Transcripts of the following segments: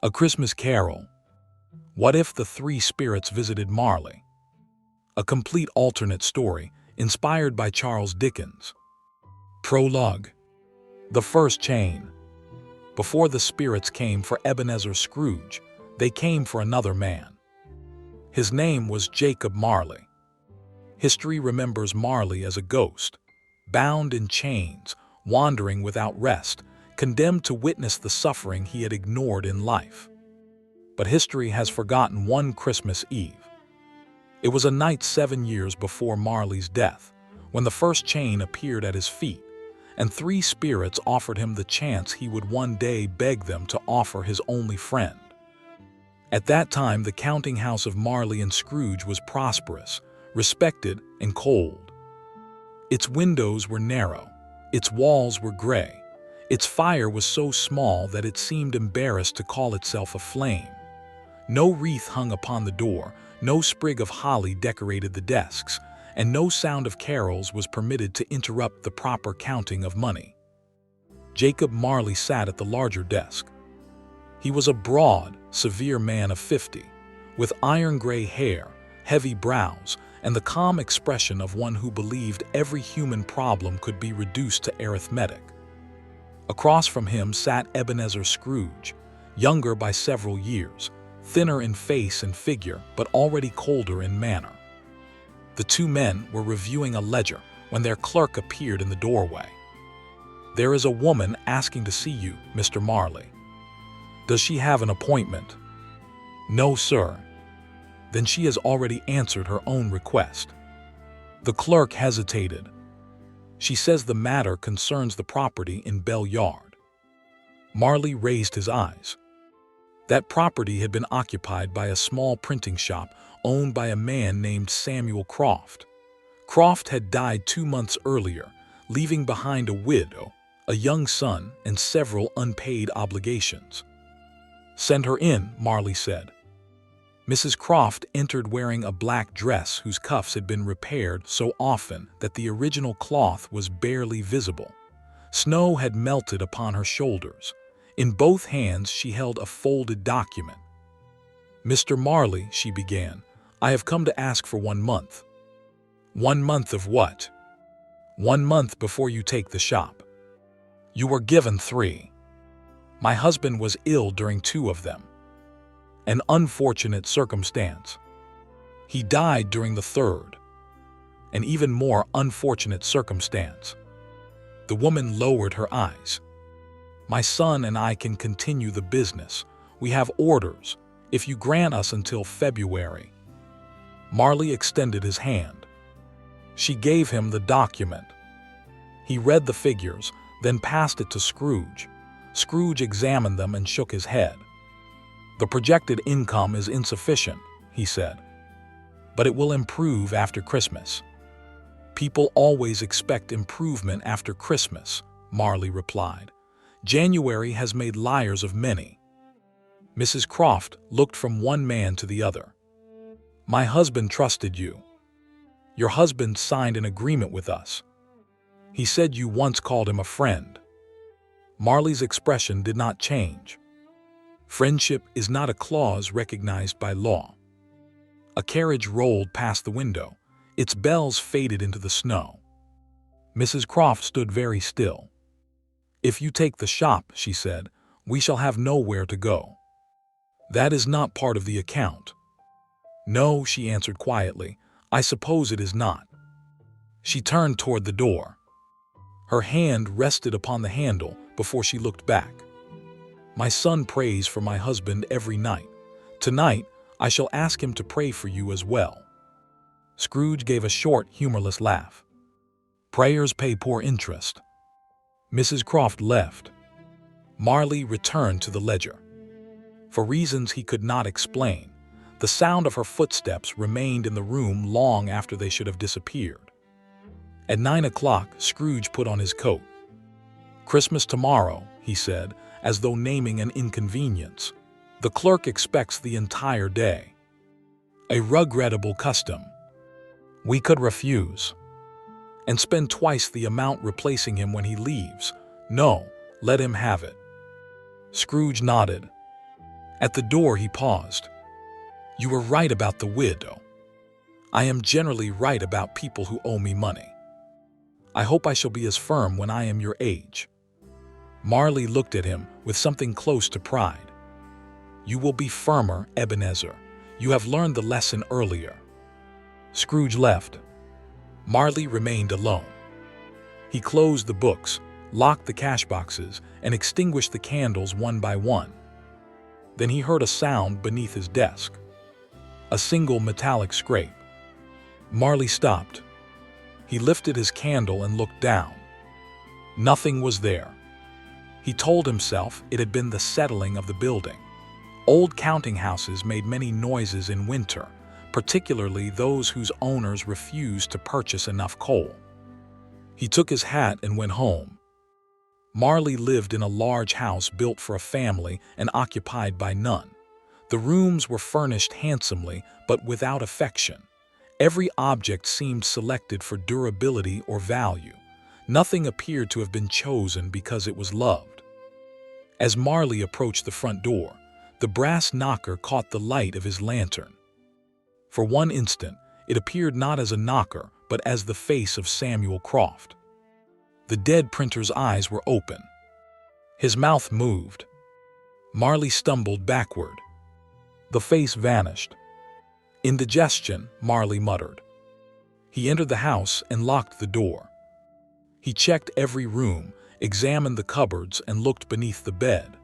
A Christmas Carol. What if the three spirits visited Marley? A complete alternate story inspired by Charles Dickens. Prologue. The first chain. Before the spirits came for Ebenezer Scrooge, they came for another man. His name was Jacob Marley. History remembers Marley as a ghost, bound in chains, wandering without rest, condemned to witness the suffering he had ignored in life. But history has forgotten one Christmas Eve. It was a night 7 years before Marley's death, when the first chain appeared at his feet, and three spirits offered him the chance he would one day beg them to offer his only friend. At that time, the counting house of Marley and Scrooge was prosperous, respected, and cold. Its windows were narrow, its walls were gray, its fire was so small that it seemed embarrassed to call itself a flame. No wreath hung upon the door, no sprig of holly decorated the desks, and no sound of carols was permitted to interrupt the proper counting of money. Jacob Marley sat at the larger desk. He was a broad, severe man of 50, with iron-gray hair, heavy brows, and the calm expression of one who believed every human problem could be reduced to arithmetic. Across from him sat Ebenezer Scrooge, younger by several years, thinner in face and figure, but already colder in manner. The two men were reviewing a ledger when their clerk appeared in the doorway. "There is a woman asking to see you, Mr. Marley." "Does she have an appointment?" "No, sir." "Then she has already answered her own request." The clerk hesitated. "She says the matter concerns the property in Bell Yard." Marley raised his eyes. That property had been occupied by a small printing shop owned by a man named Samuel Croft. Croft had died 2 months earlier, leaving behind a widow, a young son, and several unpaid obligations. "Send her in," Marley said. Mrs. Croft entered wearing a black dress whose cuffs had been repaired so often that the original cloth was barely visible. Snow had melted upon her shoulders. In both hands she held a folded document. "Mr. Marley," she began, "I have come to ask for 1 month." "1 month of what?" "1 month before you take the shop." "You were given 3. My husband was ill during 2 of them." "An unfortunate circumstance." "He died during the 3rd." "An even more unfortunate circumstance." The woman lowered her eyes. "My son and I can continue the business. We have orders, if you grant us until February." Marley extended his hand. She gave him the document. He read the figures, then passed it to Scrooge. Scrooge examined them and shook his head. "The projected income is insufficient," he said. "But it will improve after Christmas." "People always expect improvement after Christmas," Marley replied. "January has made liars of many." Mrs. Croft looked from one man to the other. "My husband trusted you. Your husband signed an agreement with us. He said you once called him a friend." Marley's expression did not change. "Friendship is not a clause recognized by law." A carriage rolled past the window. Its bells faded into the snow. Mrs. Croft stood very still. "If you take the shop," she said, "we shall have nowhere to go." "That is not part of the account." "No," she answered quietly, "I suppose it is not." She turned toward the door. Her hand rested upon the handle before she looked back. "My son prays for my husband every night. Tonight, I shall ask him to pray for you as well." Scrooge gave a short, humorless laugh. "Prayers pay poor interest." Mrs. Croft left. Marley returned to the ledger. For reasons he could not explain, the sound of her footsteps remained in the room long after they should have disappeared. At 9 o'clock, Scrooge put on his coat. "Christmas tomorrow," he said, as though naming an inconvenience. "The clerk expects the entire day." "A regrettable custom." "We could refuse." "And spend twice the amount replacing him when he leaves." "No, let him have it." Scrooge nodded. At the door he paused. "You were right about the widow. I am generally right about people who owe me money. I hope I shall be as firm when I am your age." Marley looked at him with something close to pride. "You will be firmer, Ebenezer. You have learned the lesson earlier." Scrooge left. Marley remained alone. He closed the books, locked the cash boxes, and extinguished the candles one by one. Then he heard a sound beneath his desk. A single metallic scrape. Marley stopped. He lifted his candle and looked down. Nothing was there. He told himself it had been the settling of the building. Old counting houses made many noises in winter, particularly those whose owners refused to purchase enough coal. He took his hat and went home. Marley lived in a large house built for a family and occupied by none. The rooms were furnished handsomely, but without affection. Every object seemed selected for durability or value. Nothing appeared to have been chosen because it was loved. As Marley approached the front door, the brass knocker caught the light of his lantern. For one instant, it appeared not as a knocker, but as the face of Samuel Croft. The dead printer's eyes were open. His mouth moved. Marley stumbled backward. The face vanished. "Indigestion," Marley muttered. He entered the house and locked the door. He checked every room, examined the cupboards, and looked beneath the bed.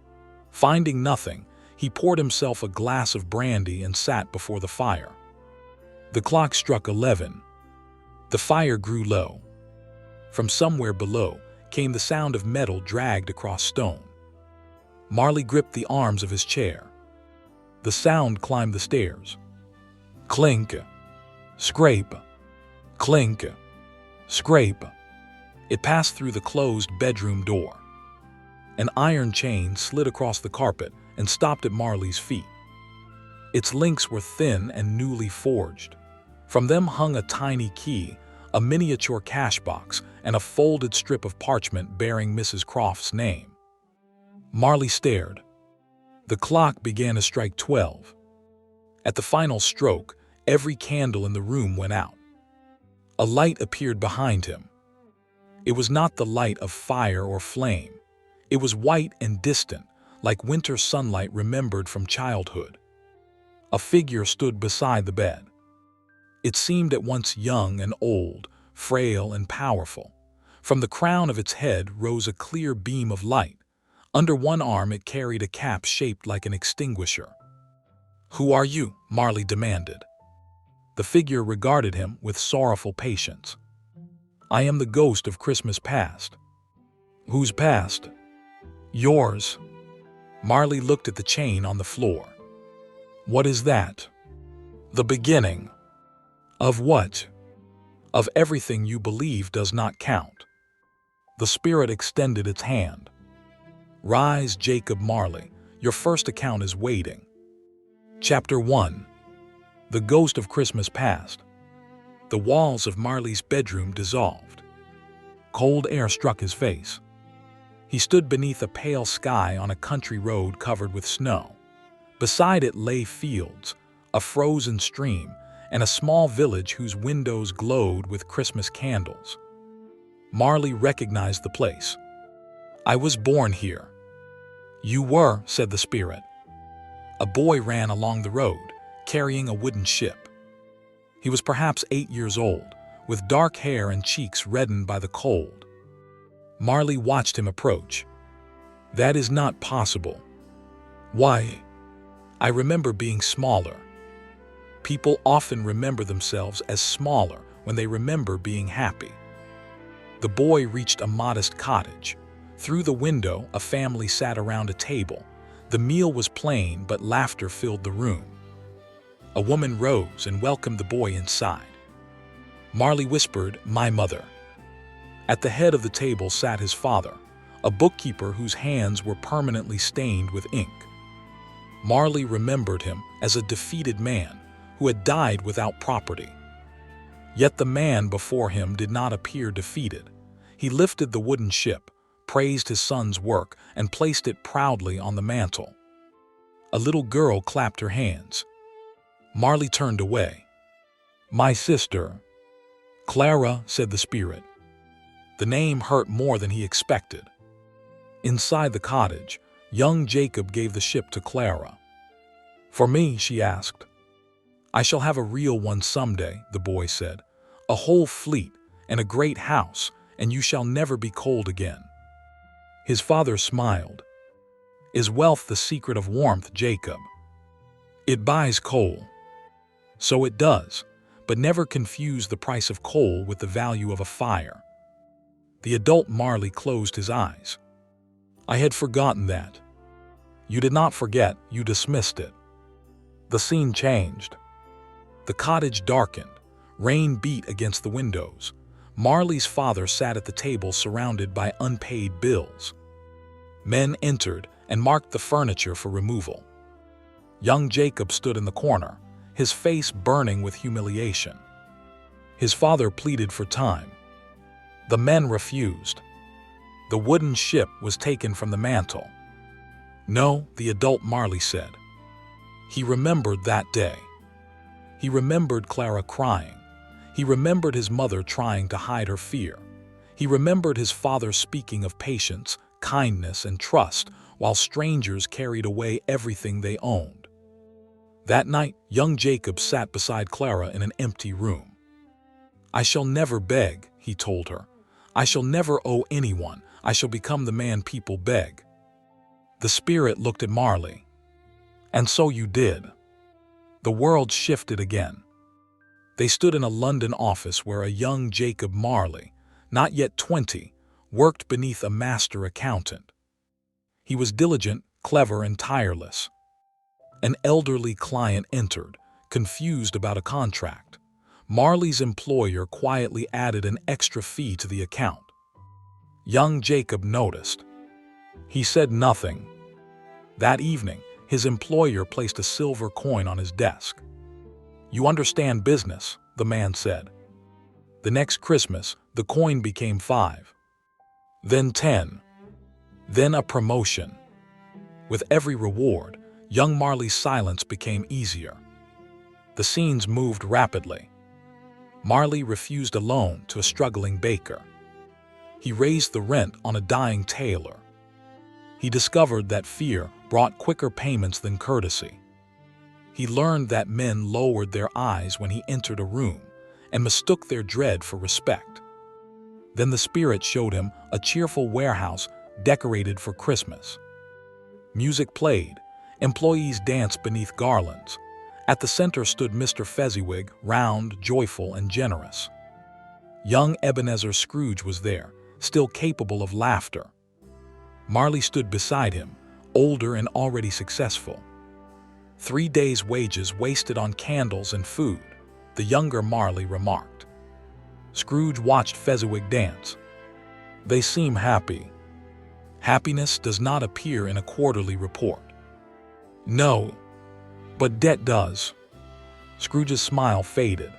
Finding nothing, he poured himself a glass of brandy and sat before the fire. The clock struck 11. The fire grew low. From somewhere below came the sound of metal dragged across stone. Marley gripped the arms of his chair. The sound climbed the stairs. Clink, scrape, clink, scrape. It passed through the closed bedroom door. An iron chain slid across the carpet and stopped at Marley's feet. Its links were thin and newly forged. From them hung a tiny key, a miniature cash box, and a folded strip of parchment bearing Mrs. Croft's name. Marley stared. The clock began to strike 12. At the final stroke, every candle in the room went out. A light appeared behind him. It was not the light of fire or flame. It was white and distant, like winter sunlight remembered from childhood. A figure stood beside the bed. It seemed at once young and old, frail and powerful. From the crown of its head rose a clear beam of light. Under one arm it carried a cap shaped like an extinguisher. "Who are you?" Marley demanded. The figure regarded him with sorrowful patience. "I am the ghost of Christmas past." "Whose past?" "Yours." Marley looked at the chain on the floor. "What is that?" "The beginning." "Of what?" "Of everything you believe does not count." The spirit extended its hand. "Rise, Jacob Marley. Your first account is waiting." Chapter 1. The Ghost of Christmas Past. The walls of Marley's bedroom dissolved. Cold air struck his face. He stood beneath a pale sky on a country road covered with snow. Beside it lay fields, a frozen stream, and a small village whose windows glowed with Christmas candles. Marley recognized the place. "I was born here." "You were," said the spirit. A boy ran along the road, carrying a wooden ship. He was perhaps 8 years old, with dark hair and cheeks reddened by the cold. Marley watched him approach. "That is not possible." "Why?" "I remember being smaller." People often remember themselves as smaller when they remember being happy. The boy reached a modest cottage. Through the window, a family sat around a table. The meal was plain, but laughter filled the room. A woman rose and welcomed the boy inside. Marley whispered, "My mother." At the head of the table sat his father, a bookkeeper whose hands were permanently stained with ink. Marley remembered him as a defeated man who had died without property. Yet the man before him did not appear defeated. He lifted the wooden ship, praised his son's work, and placed it proudly on the mantel. A little girl clapped her hands. Marley turned away. "My sister." "Clara," said the spirit. The name hurt more than he expected. Inside the cottage, young Jacob gave the ship to Clara. "For me?" she asked. "I shall have a real one someday," the boy said. "A whole fleet and a great house, and you shall never be cold again." His father smiled. "Is wealth the secret of warmth, Jacob?" "It buys coal." "So it does, but never confuse the price of coal with the value of a fire." The adult Marley closed his eyes. "I had forgotten that." "You did not forget, you dismissed it." The scene changed. The cottage darkened. Rain beat against the windows. Marley's father sat at the table surrounded by unpaid bills. Men entered and marked the furniture for removal. Young Jacob stood in the corner, his face burning with humiliation. His father pleaded for time. The men refused. The wooden ship was taken from the mantel. "No," the adult Marley said. He remembered that day. He remembered Clara crying. He remembered his mother trying to hide her fear. He remembered his father speaking of patience, kindness, and trust while strangers carried away everything they owned. That night, young Jacob sat beside Clara in an empty room. "I shall never beg," he told her. "I shall never owe anyone. I shall become the man people beg." The spirit looked at Marley. "And so you did." The world shifted again. They stood in a London office where a young Jacob Marley, not yet 20, worked beneath a master accountant. He was diligent, clever, and tireless. An elderly client entered, confused about a contract. Marley's employer quietly added an extra fee to the account. Young Jacob noticed. He said nothing. That evening, his employer placed a silver coin on his desk. "You understand business," the man said. The next Christmas, the coin became 5. Then 10. Then a promotion. With every reward, young Marley's silence became easier. The scenes moved rapidly. Marley refused a loan to a struggling baker. He raised the rent on a dying tailor. He discovered that fear brought quicker payments than courtesy. He learned that men lowered their eyes when he entered a room and mistook their dread for respect. Then the spirit showed him a cheerful warehouse decorated for Christmas. Music played, employees danced beneath garlands. At the center stood Mr. Fezziwig, round, joyful, and generous. Young Ebenezer Scrooge was there, still capable of laughter. Marley stood beside him, older and already successful. 3 days' wages wasted on candles and food, the younger Marley remarked. Scrooge watched Fezziwig dance. "They seem happy." "Happiness does not appear in a quarterly report." "No, but debt does." Scrooge's smile faded.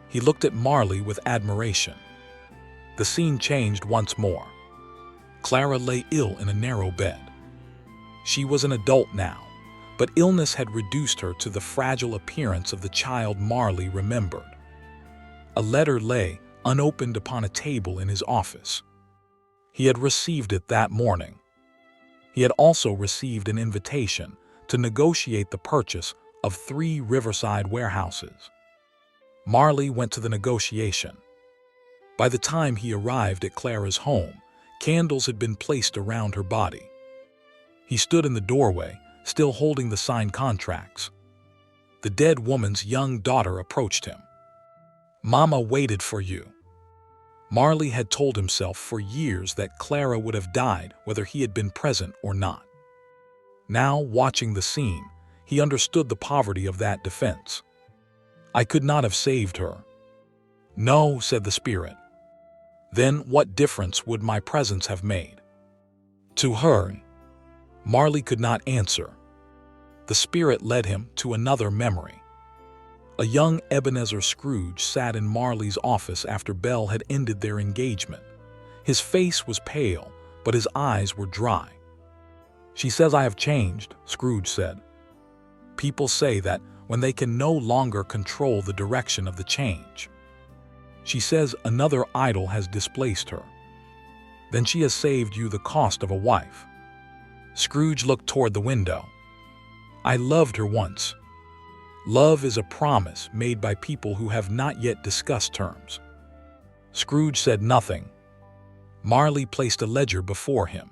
He looked at Marley with admiration. The scene changed once more. Clara lay ill in a narrow bed. She was an adult now, but illness had reduced her to the fragile appearance of the child Marley remembered. A letter lay unopened upon a table in his office. He had received it that morning. He had also received an invitation to negotiate the purchase of 3 riverside warehouses. Marley went to the negotiation. By the time he arrived at Clara's home, candles had been placed around her body. He stood in the doorway, still holding the signed contracts. The dead woman's young daughter approached him. "Mama waited for you." Marley had told himself for years that Clara would have died whether he had been present or not. Now, watching the scene, he understood the poverty of that defense. "I could not have saved her." "No," said the spirit. "Then what difference would my presence have made?" "To her." Marley could not answer. The spirit led him to another memory. A young Ebenezer Scrooge sat in Marley's office after Belle had ended their engagement. His face was pale, but his eyes were dry. She says I have changed, Scrooge said. People say that when they can no longer control the direction of the change. She says another idol has displaced her. Then she has saved you the cost of a wife. Scrooge looked toward the window. I loved her once. Love is a promise made by people who have not yet discussed terms. Scrooge said nothing. Marley placed a ledger before him.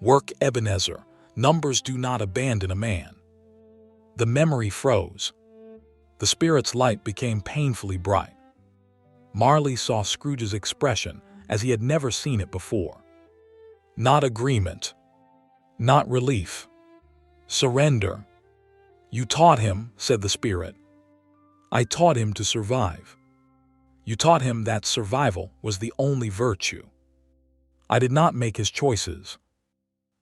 Work, Ebenezer. Numbers do not abandon a man. The memory froze. The spirit's light became painfully bright. Marley saw Scrooge's expression as he had never seen it before. Not agreement. Not relief. Surrender. You taught him, said the spirit. I taught him to survive. You taught him that survival was the only virtue. I did not make his choices.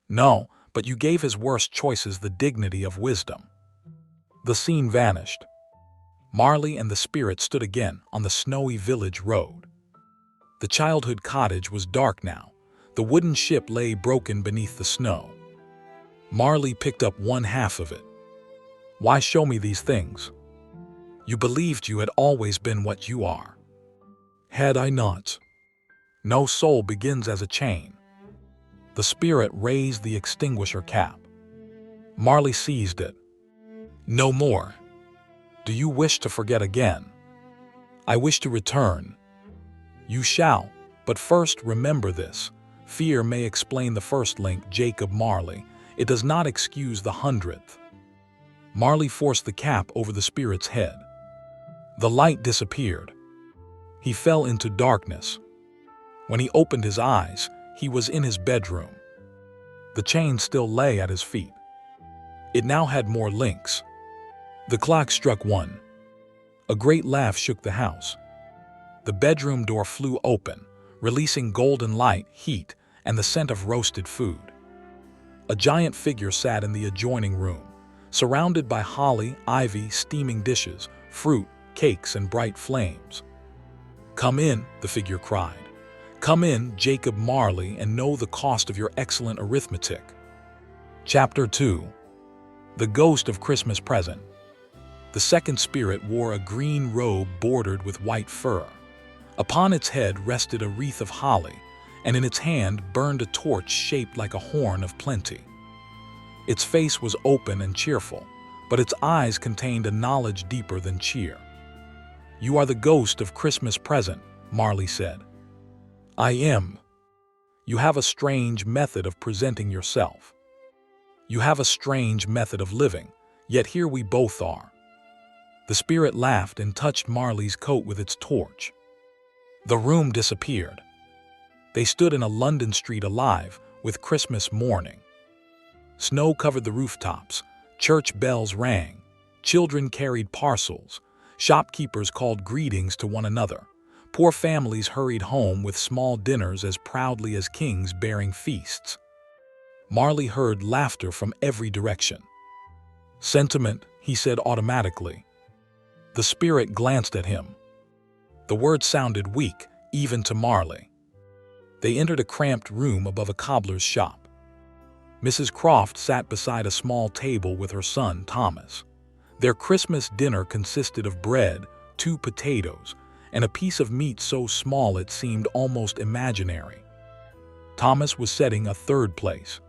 No, but you gave his worst choices the dignity of wisdom. The scene vanished. Marley and the spirit stood again on the snowy village road. The childhood cottage was dark now. The wooden ship lay broken beneath the snow. Marley picked up one half of it. Why show me these things? You believed you had always been what you are. Had I not? No soul begins as a chain. The spirit raised the extinguisher cap. Marley seized it. No more. Do you wish to forget again? I wish to return. You shall, but first remember this. Fear may explain the first link, Jacob Marley. It does not excuse the 100th. Marley forced the cap over the spirit's head. The light disappeared. He fell into darkness. When he opened his eyes, he was in his bedroom. The chain still lay at his feet. It now had more links. The clock struck 1. A great laugh shook the house. The bedroom door flew open, releasing golden light, heat, and the scent of roasted food. A giant figure sat in the adjoining room, surrounded by holly, ivy, steaming dishes, fruit, cakes, and bright flames. Come in, the figure cried. Come in, Jacob Marley, and know the cost of your excellent arithmetic. Chapter 2. The Ghost of Christmas Present. The second spirit wore a green robe bordered with white fur. Upon its head rested a wreath of holly, and in its hand burned a torch shaped like a horn of plenty. Its face was open and cheerful, but its eyes contained a knowledge deeper than cheer. You are the ghost of Christmas present, Marley said. I am. You have a strange method of presenting yourself. You have a strange method of living, yet here we both are. The spirit laughed and touched Marley's coat with its torch. The room disappeared. They stood in a London street alive with Christmas morning. Snow covered the rooftops, church bells rang, children carried parcels, shopkeepers called greetings to one another. Poor families hurried home with small dinners as proudly as kings bearing feasts. Marley heard laughter from every direction. Sentiment, he said automatically. The spirit glanced at him. The word sounded weak, even to Marley. They entered a cramped room above a cobbler's shop. Mrs. Croft sat beside a small table with her son, Thomas. Their Christmas dinner consisted of bread, 2 potatoes, and a piece of meat so small it seemed almost imaginary. Thomas was setting a 3rd place.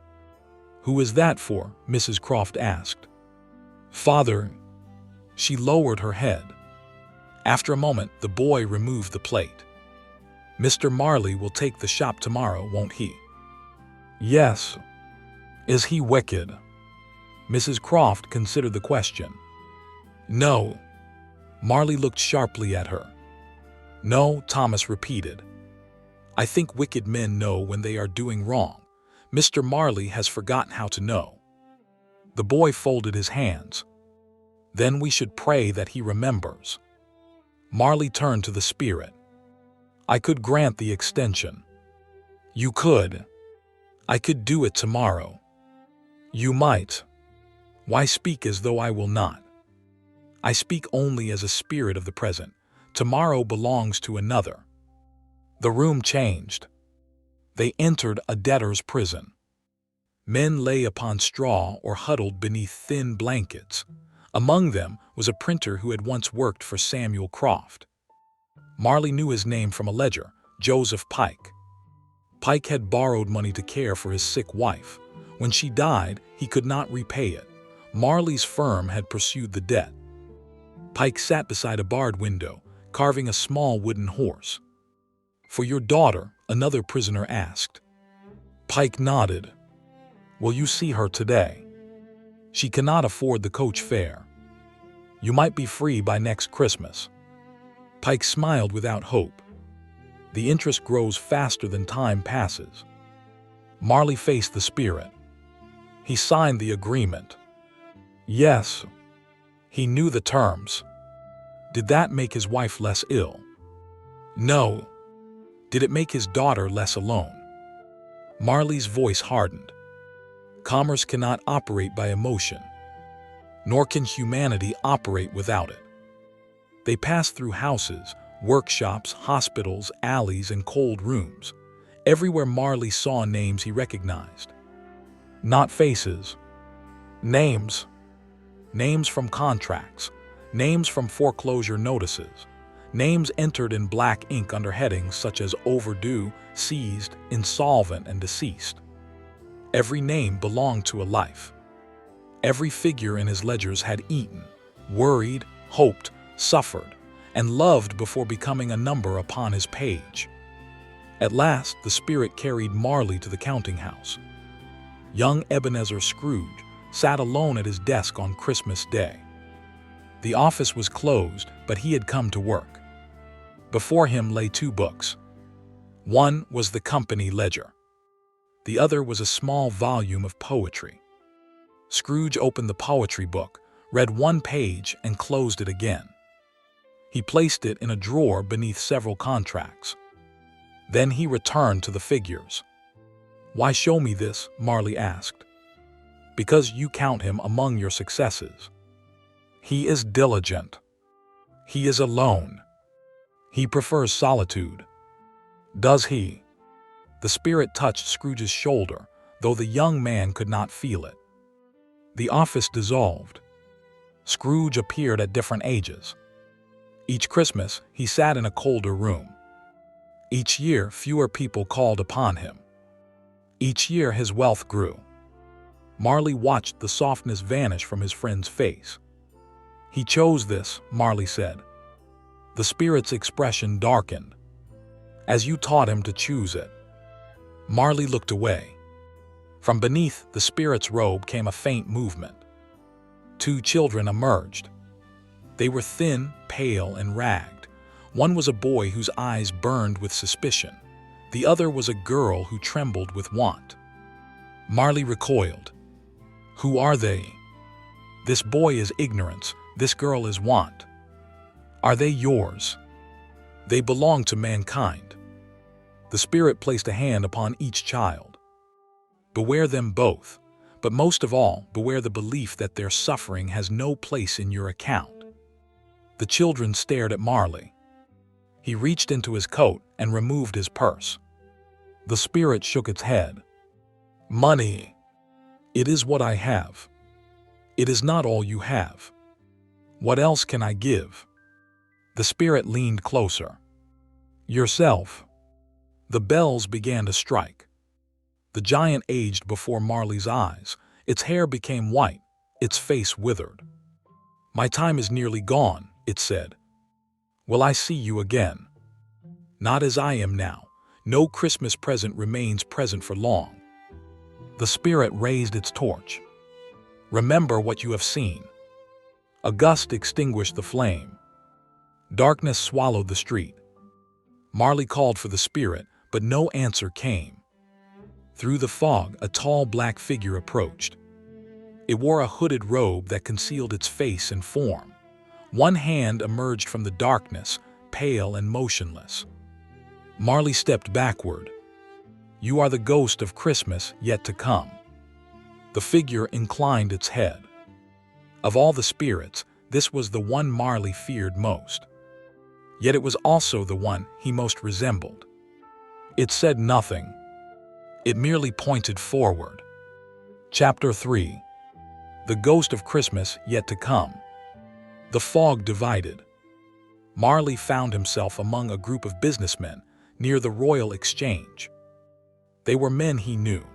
Who is that for? Mrs. Croft asked. Father. She lowered her head. After a moment, the boy removed the plate. Mr. Marley will take the shop tomorrow, won't he? Yes. Is he wicked? Mrs. Croft considered the question. No. Marley looked sharply at her. No, Thomas repeated. I think wicked men know when they are doing wrong. Mr. Marley has forgotten how to know. The boy folded his hands. Then we should pray that he remembers. Marley turned to the spirit. I could grant the extension. You could. I could do it tomorrow. You might. Why speak as though I will not? I speak only as a spirit of the present. Tomorrow belongs to another. The room changed. They entered a debtor's prison. Men lay upon straw or huddled beneath thin blankets. Among them was a printer who had once worked for Samuel Croft. Marley knew his name from a ledger, Joseph Pike. Pike had borrowed money to care for his sick wife. When she died, he could not repay it. Marley's firm had pursued the debt. Pike sat beside a barred window, carving a small wooden horse. "For your daughter?" another prisoner asked. Pike nodded. "Will you see her today?" "She cannot afford the coach fare." "You might be free by next Christmas." Pike smiled without hope. The interest grows faster than time passes. Marley faced the spirit. He signed the agreement. Yes, he knew the terms. Did that make his wife less ill? No. Did it make his daughter less alone? Marley's voice hardened. Commerce cannot operate by emotion, nor can humanity operate without it. They passed through houses, workshops, hospitals, alleys, and cold rooms. Everywhere Marley saw names he recognized. Not faces. Names. Names from contracts. Names from foreclosure notices. Names entered in black ink under headings such as overdue, seized, insolvent, and deceased. Every name belonged to a life. Every figure in his ledgers had eaten, worried, hoped, suffered, and loved before becoming a number upon his page. At last, the spirit carried Marley to the counting house. Young Ebenezer Scrooge sat alone at his desk on Christmas Day. The office was closed, but he had come to work. Before him lay two books. One was the company ledger. The other was a small volume of poetry. Scrooge opened the poetry book, read one page, and closed it again. He placed it in a drawer beneath several contracts. Then he returned to the figures. "Why show me this?" Marley asked. "Because you count him among your successes. He is diligent. He is alone. He prefers solitude." "Does he?" The spirit touched Scrooge's shoulder, though the young man could not feel it. The office dissolved. Scrooge appeared at different ages. Each Christmas, he sat in a colder room. Each year, fewer people called upon him. Each year, his wealth grew. Marley watched the softness vanish from his friend's face. "He chose this," Marley said. The spirit's expression darkened. "As you taught him to choose it." Marley looked away. From beneath the spirit's robe came a faint movement. Two children emerged. They were thin, pale, and ragged. One was a boy whose eyes burned with suspicion. The other was a girl who trembled with want. Marley recoiled. "Who are they?" "This boy is ignorance. This girl is want." "Are they yours?" "They belong to mankind." The spirit placed a hand upon each child. "Beware them both, but most of all, beware the belief that their suffering has no place in your account." The children stared at Marley. He reached into his coat and removed his purse. The spirit shook its head. "Money. It is what I have. It is not all you have. What else can I give?" The spirit leaned closer. "Yourself." The bells began to strike. The giant aged before Marley's eyes. Its hair became white, its face withered. "My time is nearly gone," it said. "Will I see you again?" "Not as I am now. No Christmas present remains present for long." The spirit raised its torch. "Remember what you have seen." A gust extinguished the flame. Darkness swallowed the street. Marley called for the spirit, but no answer came. Through the fog, a tall black figure approached. It wore a hooded robe that concealed its face and form. One hand emerged from the darkness, pale and motionless. Marley stepped backward. "You are the ghost of Christmas yet to come." The figure inclined its head. Of all the spirits, this was the one Marley feared most. Yet it was also the one he most resembled. It said nothing. It merely pointed forward. Chapter 3. The Ghost of Christmas Yet to Come. The fog divided. Marley found himself among a group of businessmen near the Royal Exchange. They were men he knew,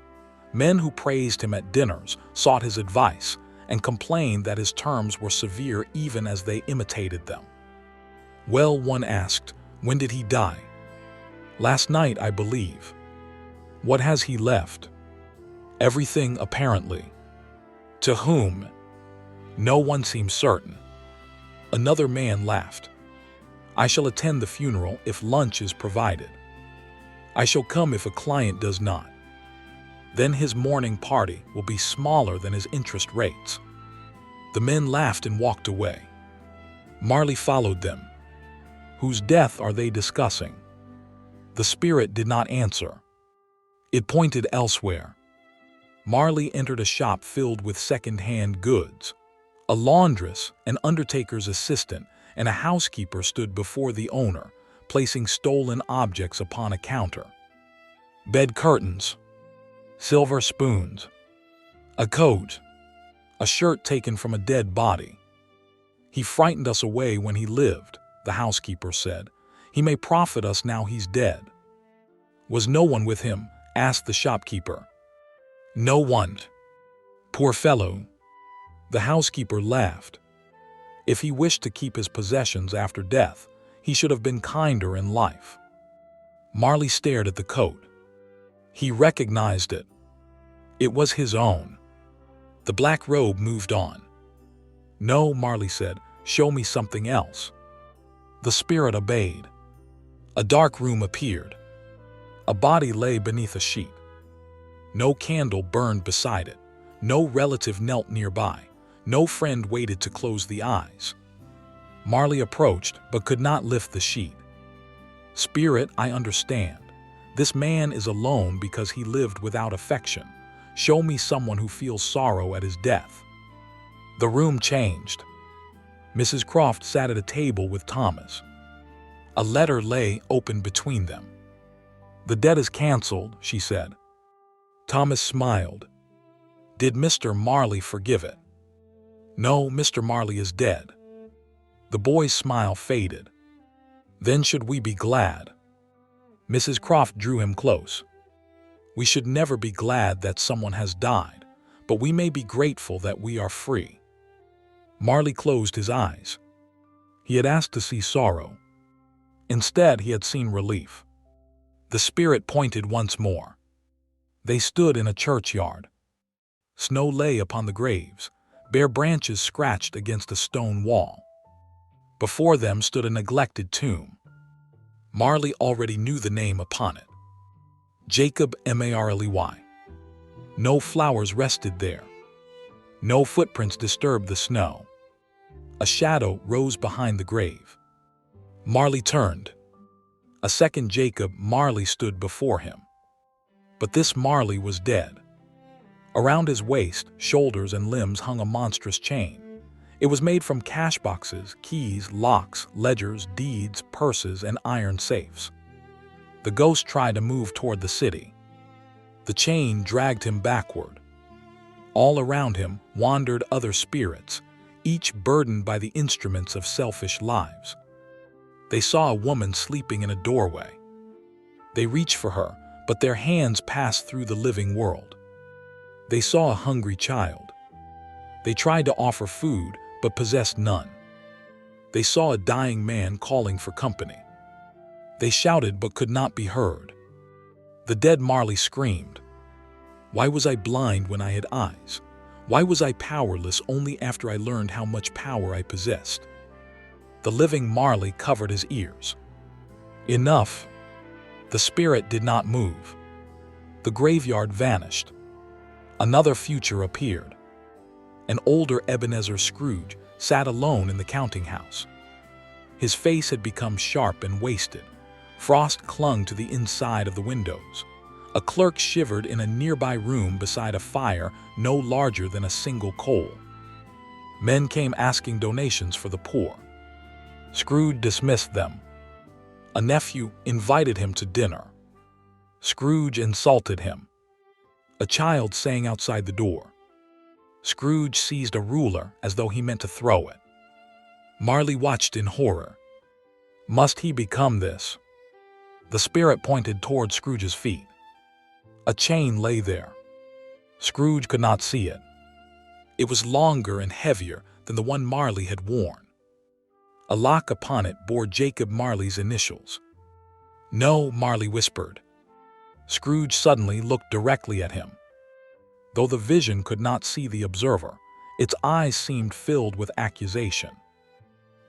men who praised him at dinners, sought his advice, and complained that his terms were severe even as they imitated them. Well, one asked, when did he die? Last night, I believe. What has he left? Everything, apparently. To whom? No one seems certain. Another man laughed. I shall attend the funeral if lunch is provided. I shall come if a client does not. Then his mourning party will be smaller than his interest rates. The men laughed and walked away. Marley followed them. Whose death are they discussing? The spirit did not answer. It pointed elsewhere. Marley entered a shop filled with second-hand goods. A laundress, an undertaker's assistant, and a housekeeper stood before the owner, placing stolen objects upon a counter. Bed curtains, silver spoons, a coat, a shirt taken from a dead body. He frightened us away when he lived, the housekeeper said. He may profit us now he's dead. Was no one with him? Asked the shopkeeper. No one. Poor fellow. The housekeeper laughed. If he wished to keep his possessions after death, he should have been kinder in life. Marley stared at the coat. He recognized it. It was his own. The black robe moved on. No, Marley said, show me something else. The spirit obeyed. A dark room appeared. A body lay beneath a sheet. No candle burned beside it. No relative knelt nearby. No friend waited to close the eyes. Marley approached, but could not lift the sheet. Spirit, I understand. This man is alone because he lived without affection. Show me someone who feels sorrow at his death. The room changed. Mrs. Croft sat at a table with Thomas. A letter lay open between them. The debt is canceled, she said. Thomas smiled. Did Mr. Marley forgive it? No, Mr. Marley is dead. The boy's smile faded. Then should we be glad? Mrs. Croft drew him close. We should never be glad that someone has died, but we may be grateful that we are free. Marley closed his eyes. He had asked to see sorrow. Instead, he had seen relief. The spirit pointed once more. They stood in a churchyard. Snow lay upon the graves. Bare branches scratched against a stone wall. Before them stood a neglected tomb. Marley already knew the name upon it. Jacob Marley. No flowers rested there. No footprints disturbed the snow. A shadow rose behind the grave. Marley turned. A second Jacob Marley stood before him. But this Marley was dead. Around his waist, shoulders, and limbs hung a monstrous chain. It was made from cash boxes, keys, locks, ledgers, deeds, purses, and iron safes. The ghost tried to move toward the city. The chain dragged him backward. All around him wandered other spirits, each burdened by the instruments of selfish lives. They saw a woman sleeping in a doorway. They reached for her, but their hands passed through the living world. They saw a hungry child. They tried to offer food, but possessed none. They saw a dying man calling for company. They shouted but could not be heard. The dead Marley screamed. Why was I blind when I had eyes? Why was I powerless only after I learned how much power I possessed? The living Marley covered his ears. Enough. The spirit did not move. The graveyard vanished. Another future appeared. An older Ebenezer Scrooge sat alone in the counting house. His face had become sharp and wasted. Frost clung to the inside of the windows. A clerk shivered in a nearby room beside a fire no larger than a single coal. Men came asking donations for the poor. Scrooge dismissed them. A nephew invited him to dinner. Scrooge insulted him. A child sang outside the door. Scrooge seized a ruler as though he meant to throw it. Marley watched in horror. Must he become this? The spirit pointed toward Scrooge's feet. A chain lay there. Scrooge could not see it. It was longer and heavier than the one Marley had worn. A lock upon it bore Jacob Marley's initials. "No," Marley whispered. Scrooge suddenly looked directly at him. Though the vision could not see the observer, its eyes seemed filled with accusation.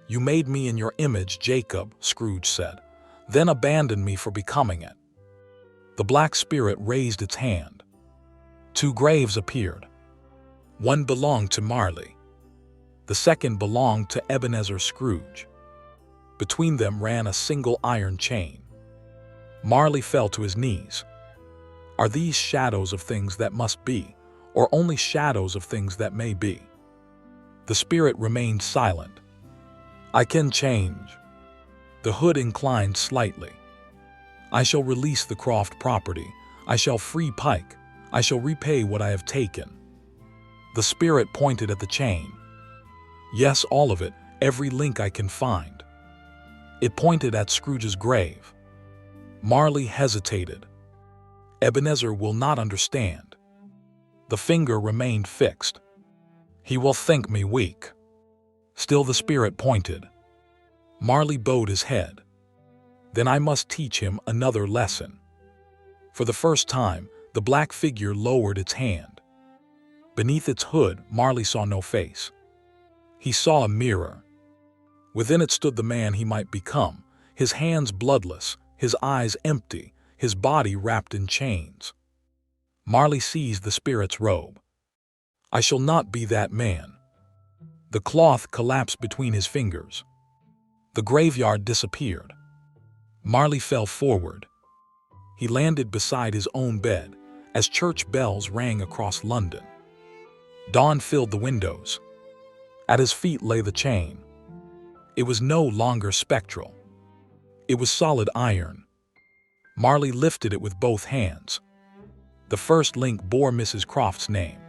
"You made me in your image, Jacob," Scrooge said, "then abandoned me for becoming it." The black spirit raised its hand. 2 graves appeared. One belonged to Marley. The second belonged to Ebenezer Scrooge. Between them ran a single iron chain. Marley fell to his knees. Are these shadows of things that must be, or only shadows of things that may be? The spirit remained silent. "I can change." The hood inclined slightly. "I shall release the Croft property. I shall free Pike. I shall repay what I have taken." The spirit pointed at the chain. "Yes, all of it, every link I can find." It pointed at Scrooge's grave. Marley hesitated. Ebenezer will not understand. The finger remained fixed. "He will think me weak." Still the spirit pointed. Marley bowed his head. "Then I must teach him another lesson." For the first time, the black figure lowered its hand. Beneath its hood, Marley saw no face. He saw a mirror. Within it stood the man he might become, his hands bloodless, his eyes empty, his body wrapped in chains. Marley seized the spirit's robe. "I shall not be that man." The cloth collapsed between his fingers. The graveyard disappeared. Marley fell forward. He landed beside his own bed as church bells rang across London. Dawn filled the windows. At his feet lay the chain. It was no longer spectral. It was solid iron. Marley lifted it with both hands. The first link bore Mrs. Croft's name.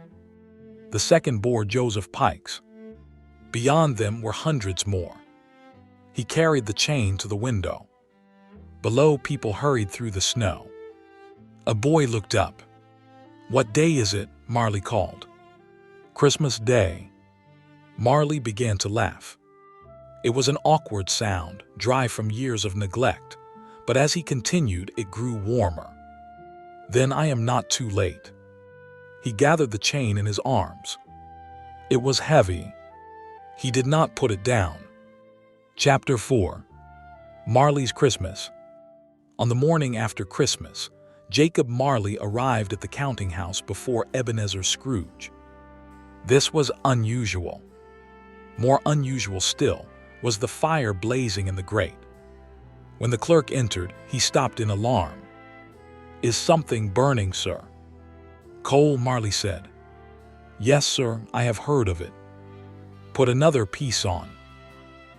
The second bore Joseph Pike's. Beyond them were hundreds more. He carried the chain to the window. Below, people hurried through the snow. A boy looked up. "What day is it?" Marley called. "Christmas Day." Marley began to laugh. It was an awkward sound, dry from years of neglect, but as he continued, it grew warmer. "Then I am not too late." He gathered the chain in his arms. It was heavy. He did not put it down. Chapter 4. Marley's Christmas. On the morning after Christmas, Jacob Marley arrived at the counting house before Ebenezer Scrooge. This was unusual. More unusual still was the fire blazing in the grate. When the clerk entered, he stopped in alarm. "Is something burning, sir?" "Coal," Marley said. "Yes, sir, I have heard of it." "Put another piece on."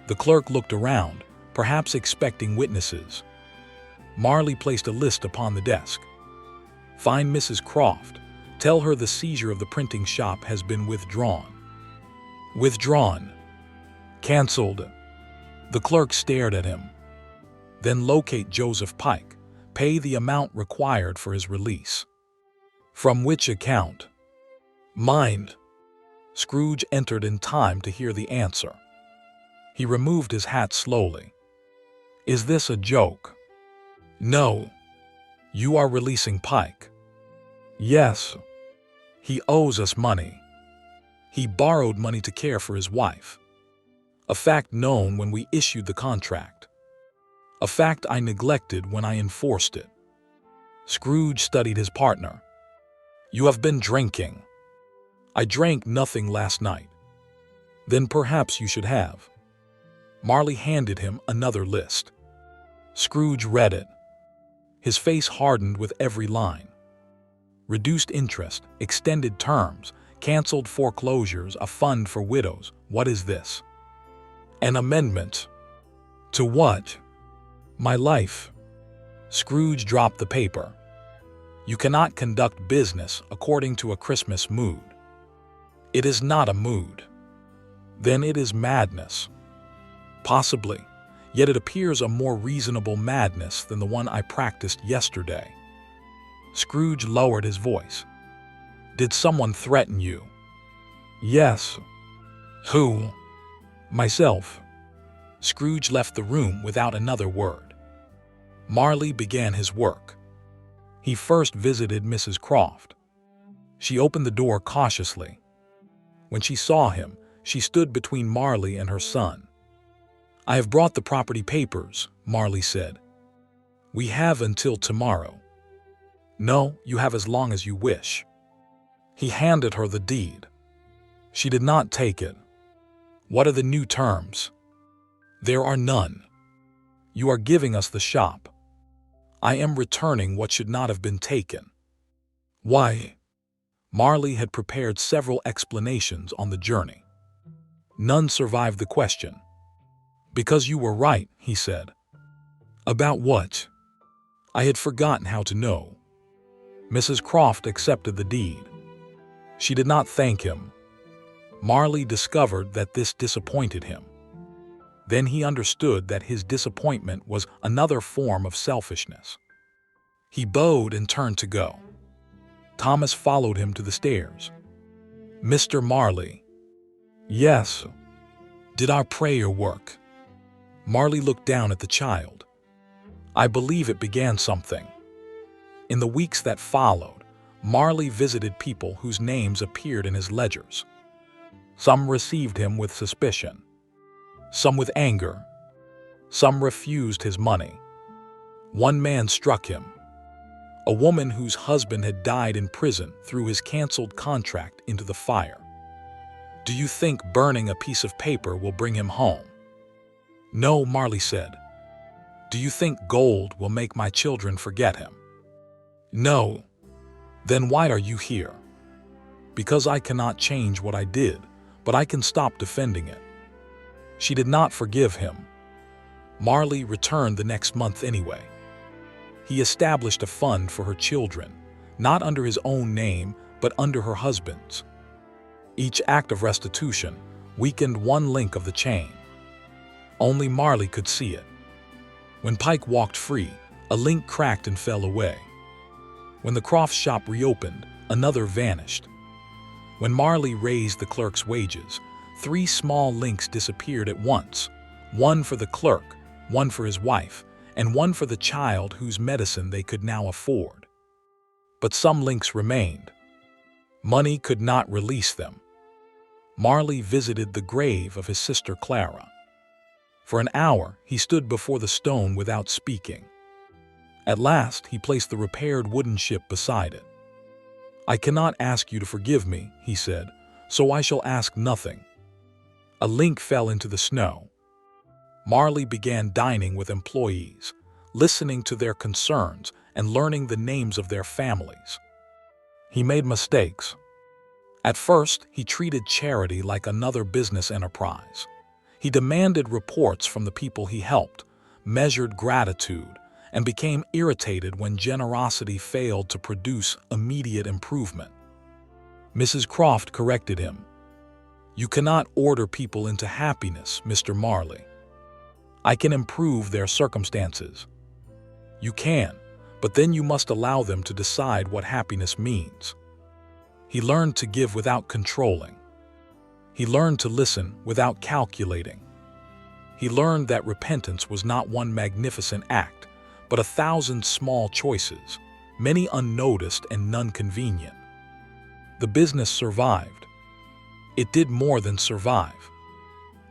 The clerk looked around, perhaps expecting witnesses. Marley placed a list upon the desk. "Find Mrs. Croft. Tell her the seizure of the printing shop has been withdrawn." "Withdrawn?" "Cancelled." The clerk stared at him. "Then locate Joseph Pike. Pay the amount required for his release." "From which account?" "Mine." Scrooge entered in time to hear the answer. He removed his hat slowly. "Is this a joke?" "No." "You are releasing Pike?" "Yes." "He owes us money." "He borrowed money to care for his wife." "A fact known when we issued the contract." "A fact I neglected when I enforced it." Scrooge studied his partner. "You have been drinking." "I drank nothing last night." "Then perhaps you should have." Marley handed him another list. Scrooge read it. His face hardened with every line. Reduced interest, extended terms, canceled foreclosures, a fund for widows. What is this? An amendment. To what? My life. Scrooge dropped the paper. You cannot conduct business according to a Christmas mood. It is not a mood. Then it is madness. Possibly, yet it appears a more reasonable madness than the one I practiced yesterday. Scrooge lowered his voice. Did someone threaten you? Yes. Who? Myself. Scrooge left the room without another word. Marley began his work. He first visited Mrs. Croft. She opened the door cautiously. When she saw him, she stood between Marley and her son. I have brought the property papers, Marley said. We have until tomorrow. No, you have as long as you wish. He handed her the deed. She did not take it. What are the new terms? There are none. You are giving us the shop. I am returning what should not have been taken. Why? Marley had prepared several explanations on the journey. None survived the question. Because you were right, he said. About what? I had forgotten how to know. Mrs. Croft accepted the deed. She did not thank him. Marley discovered that this disappointed him. Then he understood that his disappointment was another form of selfishness. He bowed and turned to go. Thomas followed him to the stairs. Mr. Marley. Yes. Did our prayer work? Marley looked down at the child. I believe it began something. In the weeks that followed, Marley visited people whose names appeared in his ledgers. Some received him with suspicion, some with anger, some refused his money. One man struck him. A woman whose husband had died in prison threw his canceled contract into the fire. Do you think burning a piece of paper will bring him home? No, Marley said. Do you think gold will make my children forget him? No. Then why are you here? Because I cannot change what I did, but I can stop defending it. She did not forgive him. Marley returned the next month anyway. He established a fund for her children, not under his own name, but under her husband's. Each act of restitution weakened one link of the chain. Only Marley could see it. When Pike walked free, a link cracked and fell away. When the Croft shop reopened, another vanished. When Marley raised the clerk's wages, 3 small links disappeared at once, one for the clerk, one for his wife, and one for the child whose medicine they could now afford. But some links remained. Money could not release them. Marley visited the grave of his sister Clara. For an hour, he stood before the stone without speaking. At last, he placed the repaired wooden ship beside it. I cannot ask you to forgive me, he said, so I shall ask nothing. A link fell into the snow. Marley began dining with employees, listening to their concerns and learning the names of their families. He made mistakes. At first, he treated charity like another business enterprise. He demanded reports from the people he helped, measured gratitude, and became irritated when generosity failed to produce immediate improvement. Mrs. Croft corrected him. You cannot order people into happiness, Mr. Marley. I can improve their circumstances. You can, but then you must allow them to decide what happiness means. He learned to give without controlling. He learned to listen without calculating. He learned that repentance was not one magnificent act, but 1,000 small choices, many unnoticed and none convenient. The business survived. It did more than survive.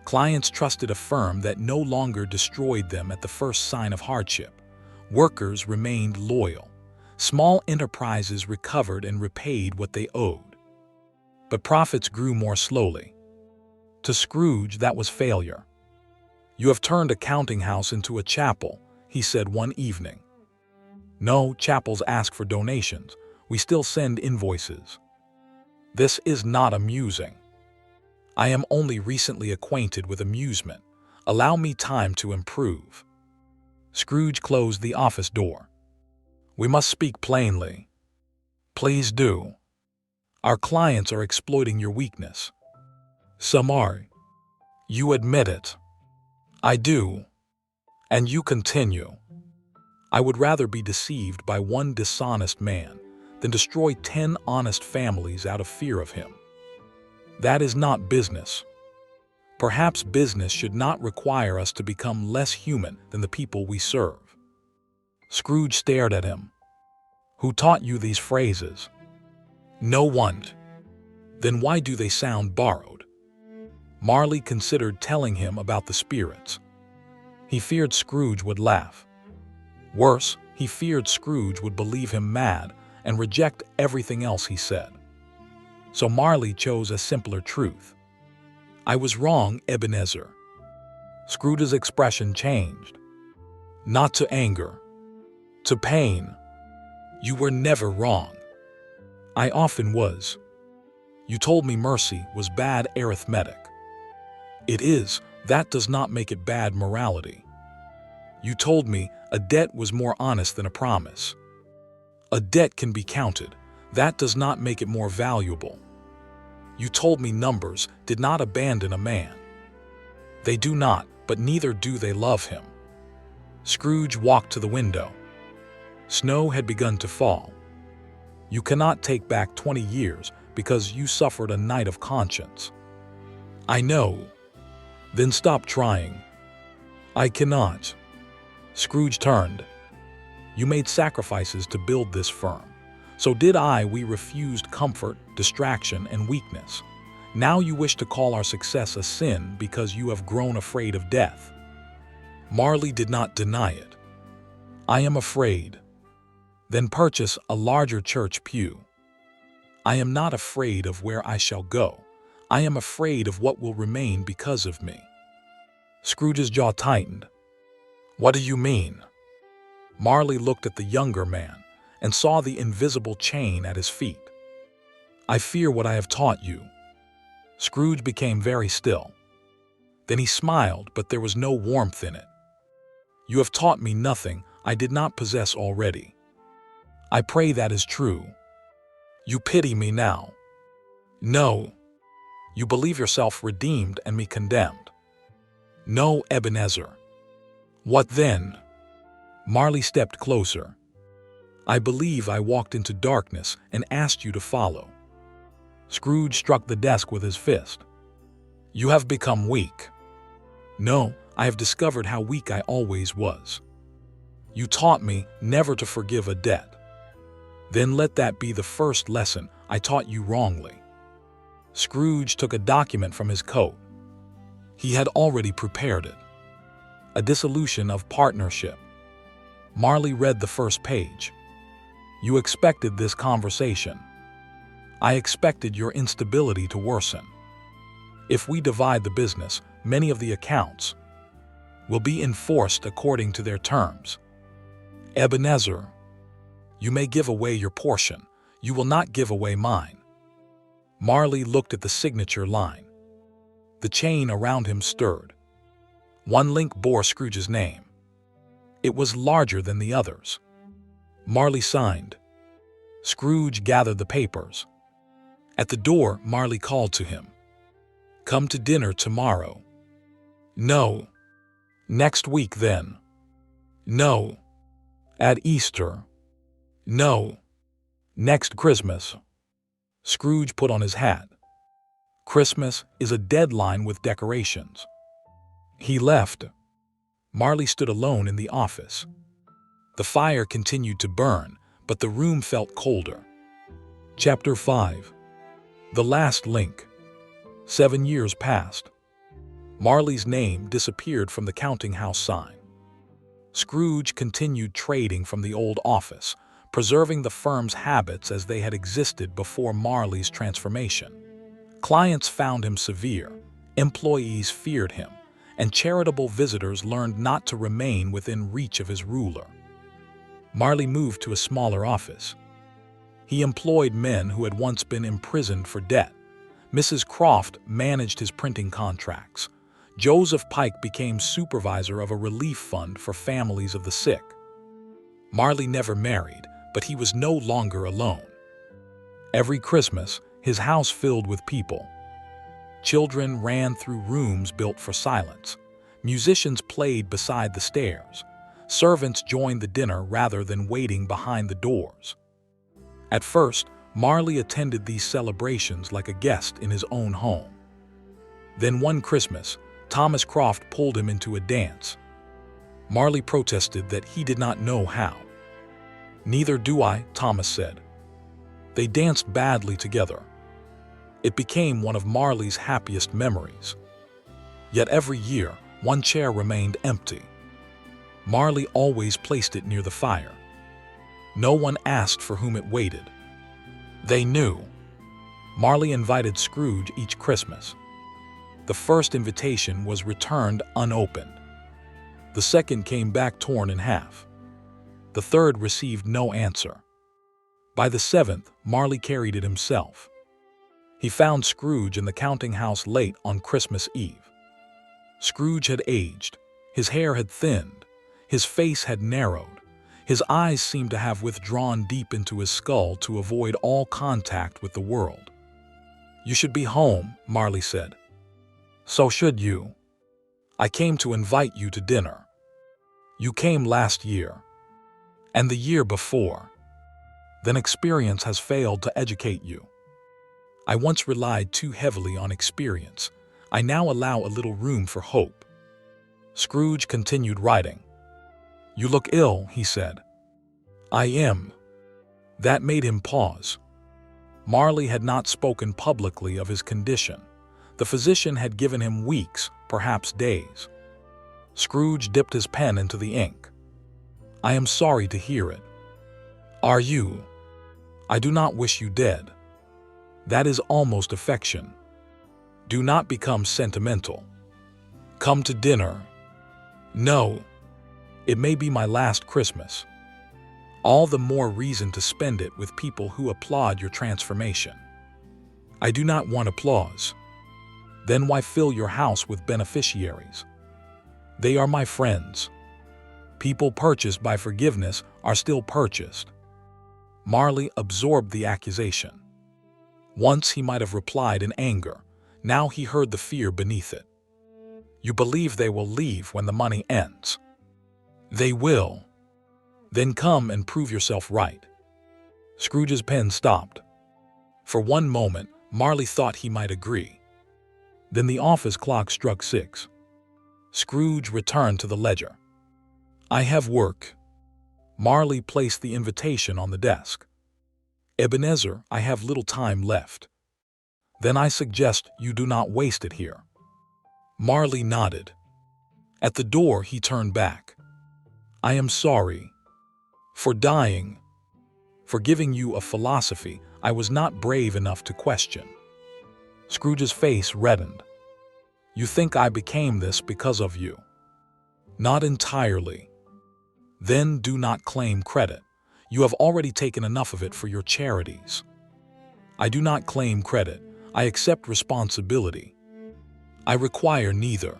Clients trusted a firm that no longer destroyed them at the first sign of hardship. Workers remained loyal. Small enterprises recovered and repaid what they owed. But profits grew more slowly. To Scrooge, that was failure. You have turned a counting house into a chapel, he said one evening. No, chapels ask for donations. We still send invoices. This is not amusing. I am only recently acquainted with amusement. Allow me time to improve. Scrooge closed the office door. We must speak plainly. Please do. Our clients are exploiting your weakness. Some are. You admit it. I do. And you continue. I would rather be deceived by one dishonest man than destroy 10 honest families out of fear of him. That is not business. Perhaps business should not require us to become less human than the people we serve. Scrooge stared at him. Who taught you these phrases? No one. Then why do they sound borrowed? Marley considered telling him about the spirits. He feared Scrooge would laugh. Worse, he feared Scrooge would believe him mad and reject everything else he said. So Marley chose a simpler truth. I was wrong, Ebenezer. Scrooge's expression changed. Not to anger, to pain. You were never wrong. I often was. You told me mercy was bad arithmetic. It is. That does not make it bad morality. You told me a debt was more honest than a promise. A debt can be counted. That does not make it more valuable. You told me numbers did not abandon a man. They do not, but neither do they love him. Scrooge walked to the window. Snow had begun to fall. You cannot take back 20 years because you suffered a night of conscience. I know. Then stop trying. I cannot. Scrooge turned. You made sacrifices to build this firm. So did I. We refused comfort, distraction, and weakness. Now you wish to call our success a sin because you have grown afraid of death. Marley did not deny it. I am afraid. Then purchase a larger church pew. I am not afraid of where I shall go. I am afraid of what will remain because of me. Scrooge's jaw tightened. What do you mean? Marley looked at the younger man and saw the invisible chain at his feet. I fear what I have taught you. Scrooge became very still. Then he smiled, but there was no warmth in it. You have taught me nothing I did not possess already. I pray that is true. You pity me now. No. You believe yourself redeemed and me condemned. No, Ebenezer. What then? Marley stepped closer. I believe I walked into darkness and asked you to follow. Scrooge struck the desk with his fist. You have become weak. No, I have discovered how weak I always was. You taught me never to forgive a debt. Then let that be the first lesson I taught you wrongly. Scrooge took a document from his coat. He had already prepared it. A dissolution of partnership. Marley read the first page. You expected this conversation. I expected your instability to worsen. If we divide the business, many of the accounts will be enforced according to their terms. Ebenezer, you may give away your portion. You will not give away mine. Marley looked at the signature line. The chain around him stirred. One link bore Scrooge's name. It was larger than the others. Marley signed. Scrooge gathered the papers. At the door, Marley called to him. Come to dinner tomorrow. No. Next week then. No. At Easter. No. Next Christmas. Scrooge put on his hat. Christmas is a deadline with decorations. He left. Marley stood alone in the office. The fire continued to burn, but the room felt colder. Chapter 5. The Last Link. 7 years passed. Marley's name disappeared from the counting house sign. Scrooge continued trading from the old office, preserving the firm's habits as they had existed before Marley's transformation. Clients found him severe, employees feared him, and charitable visitors learned not to remain within reach of his ruler. Marley moved to a smaller office. He employed men who had once been imprisoned for debt. Mrs. Croft managed his printing contracts. Joseph Pike became supervisor of a relief fund for families of the sick. Marley never married, but he was no longer alone. Every Christmas, his house filled with people. Children ran through rooms built for silence. Musicians played beside the stairs. Servants joined the dinner rather than waiting behind the doors. At first, Marley attended these celebrations like a guest in his own home. Then one Christmas, Thomas Croft pulled him into a dance. Marley protested that he did not know how. "Neither do I," Thomas said. They danced badly together. It became one of Marley's happiest memories. Yet every year, one chair remained empty. Marley always placed it near the fire. No one asked for whom it waited. They knew. Marley invited Scrooge each Christmas. The first invitation was returned unopened. The second came back torn in half. The third received no answer. By the seventh, Marley carried it himself. He found Scrooge in the counting house late on Christmas Eve. Scrooge had aged. His hair had thinned. His face had narrowed. His eyes seemed to have withdrawn deep into his skull to avoid all contact with the world. "You should be home," Marley said. "So should you. I came to invite you to dinner. You came last year. And the year before. Then experience has failed to educate you. I once relied too heavily on experience. I now allow a little room for hope." Scrooge continued writing. "You look ill," he said. "I am." That made him pause. Marley had not spoken publicly of his condition. The physician had given him weeks, perhaps days. Scrooge dipped his pen into the ink. "I am sorry to hear it." "Are you?" "I do not wish you dead. That is almost affection. Do not become sentimental. Come to dinner." "No. It may be my last Christmas." "All the more reason to spend it with people who applaud your transformation." "I do not want applause." "Then why fill your house with beneficiaries?" "They are my friends." People purchased by forgiveness are still purchased. Marley absorbed the accusation. Once he might have replied in anger. Now he heard the fear beneath it. "You believe they will leave when the money ends." "They will." "Then come and prove yourself right." Scrooge's pen stopped. For one moment, Marley thought he might agree. Then the office clock struck 6. Scrooge returned to the ledger. "I have work." Marley placed the invitation on the desk. "Ebenezer, I have little time left. Then I suggest you do not waste it here." Marley nodded. At the door, he turned back. "I am sorry. For dying. For giving you a philosophy I was not brave enough to question." Scrooge's face reddened. "You think I became this because of you?" "Not entirely." "Then do not claim credit. You have already taken enough of it for your charities." "I do not claim credit. I accept responsibility." "I require neither."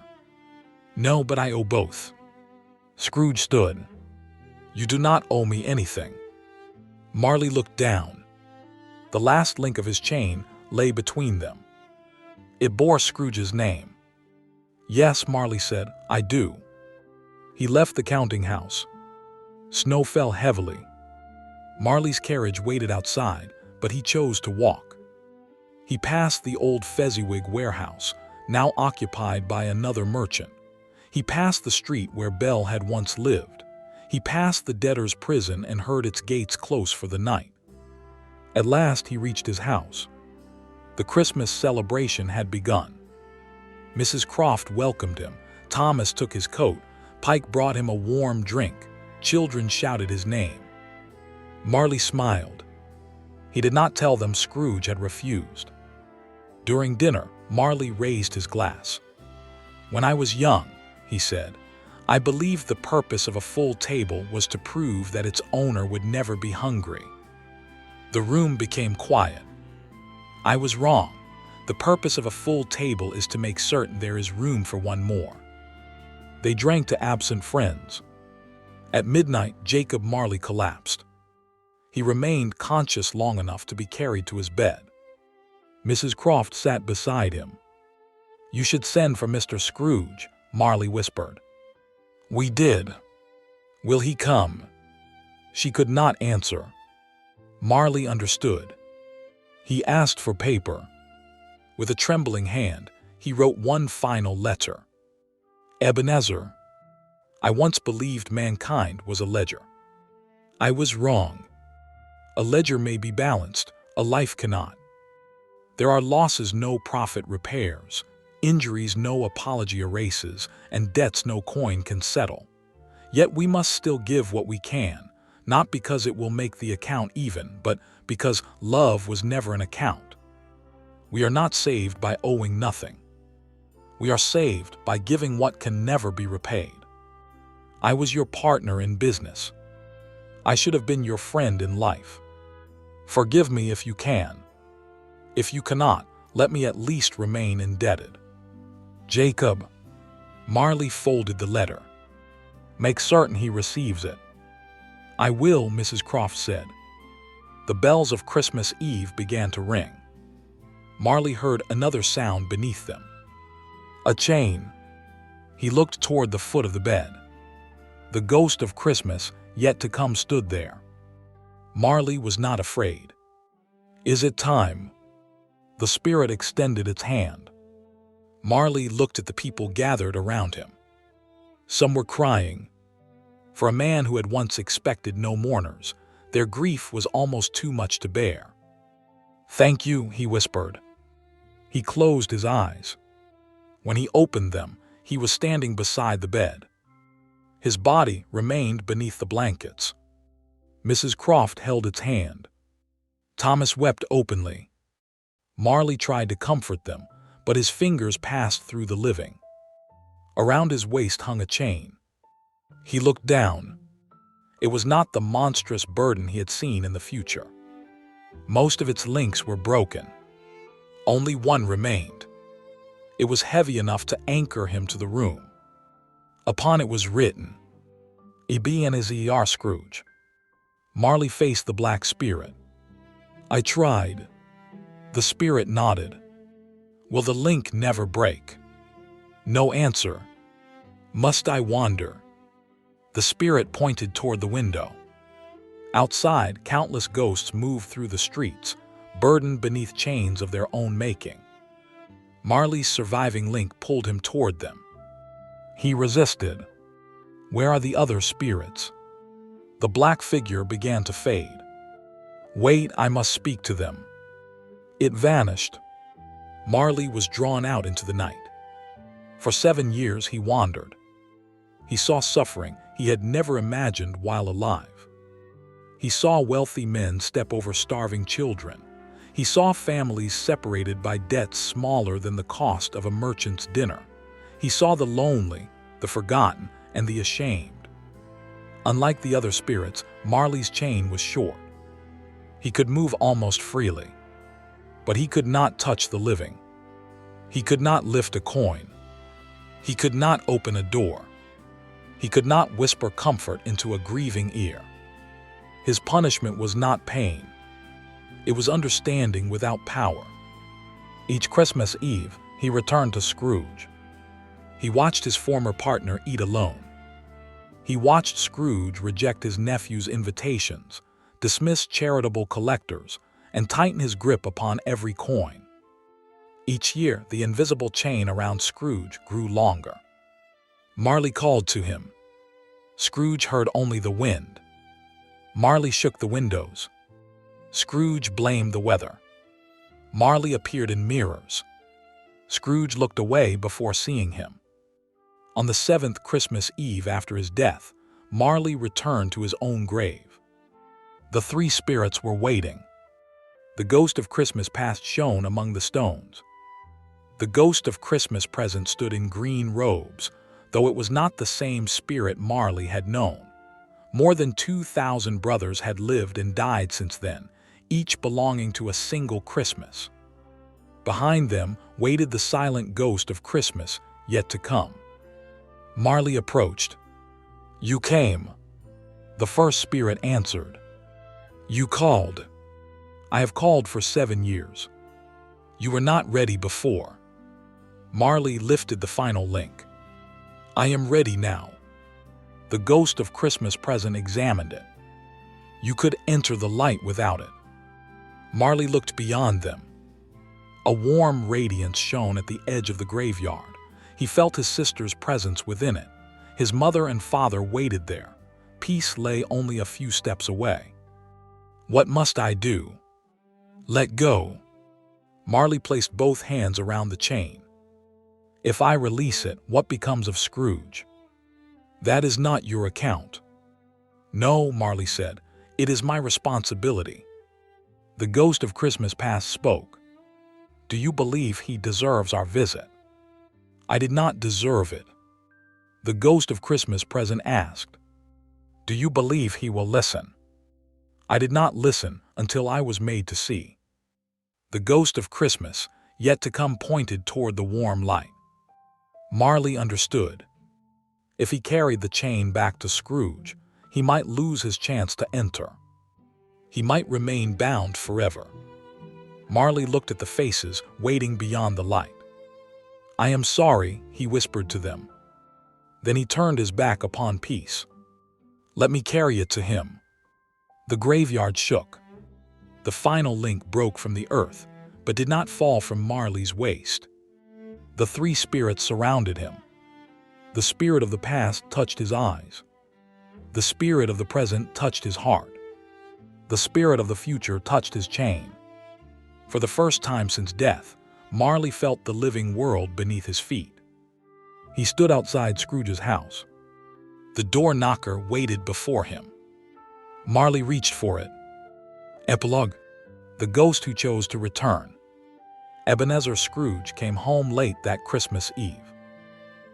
"No, but I owe both." Scrooge stood. "You do not owe me anything." Marley looked down. The last link of his chain lay between them. It bore Scrooge's name. "Yes," Marley said, "I do." He left the counting house. Snow fell heavily. Marley's carriage waited outside, but he chose to walk. He passed the old Fezziwig warehouse, now occupied by another merchant. He passed the street where Belle had once lived. He passed the debtor's prison and heard its gates close for the night. At last he reached his house. The Christmas celebration had begun. Mrs. Croft welcomed him. Thomas took his coat. Pike brought him a warm drink. Children shouted his name. Marley smiled. He did not tell them Scrooge had refused. During dinner, Marley raised his glass. "When I was young," he said, "I believed the purpose of a full table was to prove that its owner would never be hungry." The room became quiet. "I was wrong. The purpose of a full table is to make certain there is room for one more." They drank to absent friends. At midnight, Jacob Marley collapsed. He remained conscious long enough to be carried to his bed. Mrs. Croft sat beside him. "You should send for Mr. Scrooge," Marley whispered. "We did. Will he come?" She could not answer. Marley understood. He asked for paper. With a trembling hand, he wrote one final letter. "Ebenezer, I once believed mankind was a ledger. I was wrong. A ledger may be balanced, a life cannot. There are losses no profit repairs, injuries no apology erases, and debts no coin can settle. Yet we must still give what we can, not because it will make the account even, but because love was never an account. We are not saved by owing nothing. We are saved by giving what can never be repaid. I was your partner in business. I should have been your friend in life. Forgive me if you can. If you cannot, let me at least remain indebted. Jacob." Marley folded the letter. "Make certain he receives it." "I will," Mrs. Croft said. The bells of Christmas Eve began to ring. Marley heard another sound beneath them. A chain. He looked toward the foot of the bed. The ghost of Christmas yet to come stood there. Marley was not afraid. "Is it time?" The spirit extended its hand. Marley looked at the people gathered around him. Some were crying. For a man who had once expected no mourners, their grief was almost too much to bear. "Thank you," he whispered. He closed his eyes. When he opened them, he was standing beside the bed. His body remained beneath the blankets. Mrs. Croft held its hand. Thomas wept openly. Marley tried to comfort them, but his fingers passed through the living. Around his waist hung a chain. He looked down. It was not the monstrous burden he had seen in the future. Most of its links were broken. Only one remained. It was heavy enough to anchor him to the room. Upon it was written, Ebenezer Scrooge. Marley faced the black spirit. "I tried." The spirit nodded. "Will the link never break?" No answer. "Must I wander?" The spirit pointed toward the window. Outside, countless ghosts moved through the streets, burdened beneath chains of their own making. Marley's surviving link pulled him toward them. He resisted. Where are the other spirits? The black figure began to fade. "Wait, I must speak to them." It vanished. Marley was drawn out into the night. For 7 years he wandered. He saw suffering he had never imagined while alive. He saw wealthy men step over starving children. He saw families separated by debts smaller than the cost of a merchant's dinner. He saw the lonely, the forgotten, and the ashamed. Unlike the other spirits, Marley's chain was short. He could move almost freely. But he could not touch the living. He could not lift a coin. He could not open a door. He could not whisper comfort into a grieving ear. His punishment was not pain. It was understanding without power. Each Christmas Eve, he returned to Scrooge. He watched his former partner eat alone. He watched Scrooge reject his nephew's invitations, dismiss charitable collectors, and tighten his grip upon every coin. Each year, the invisible chain around Scrooge grew longer. Marley called to him. Scrooge heard only the wind. Marley shook the windows. Scrooge blamed the weather. Marley appeared in mirrors. Scrooge looked away before seeing him. On the 7th Christmas Eve after his death, Marley returned to his own grave. The 3 spirits were waiting. The ghost of Christmas past shone among the stones. The ghost of Christmas present stood in green robes, though it was not the same spirit Marley had known. More than 2,000 brothers had lived and died since then, each belonging to a single Christmas. Behind them waited the silent ghost of Christmas yet to come. Marley approached. "You came." The first spirit answered. You called. I have called for 7 years. You were not ready before. Marley lifted the final link. I am ready now. The ghost of Christmas present examined it. You could enter the light without it. Marley looked beyond them. A warm radiance shone at the edge of the graveyard. He felt his sister's presence within it. His mother and father waited there. Peace lay only a few steps away. What must I do? Let go. Marley placed both hands around the chain. If I release it, what becomes of Scrooge? That is not your account. No, Marley said, it is my responsibility. The ghost of Christmas past spoke. Do you believe he deserves our visit? I did not deserve it. The ghost of Christmas present asked. Do you believe he will listen? I did not listen until I was made to see. The ghost of Christmas, yet to come, pointed toward the warm light. Marley understood. If he carried the chain back to Scrooge, he might lose his chance to enter. He might remain bound forever. Marley looked at the faces waiting beyond the light. I am sorry, he whispered to them. Then he turned his back upon peace. Let me carry it to him. The graveyard shook. The final link broke from the earth, but did not fall from Marley's waist. The 3 spirits surrounded him. The spirit of the past touched his eyes. The spirit of the present touched his heart. The spirit of the future touched his chain. For the first time since death, Marley felt the living world beneath his feet. He stood outside Scrooge's house. The door knocker waited before him. Marley reached for it. Epilogue. The ghost who chose to return. Ebenezer Scrooge came home late that Christmas Eve.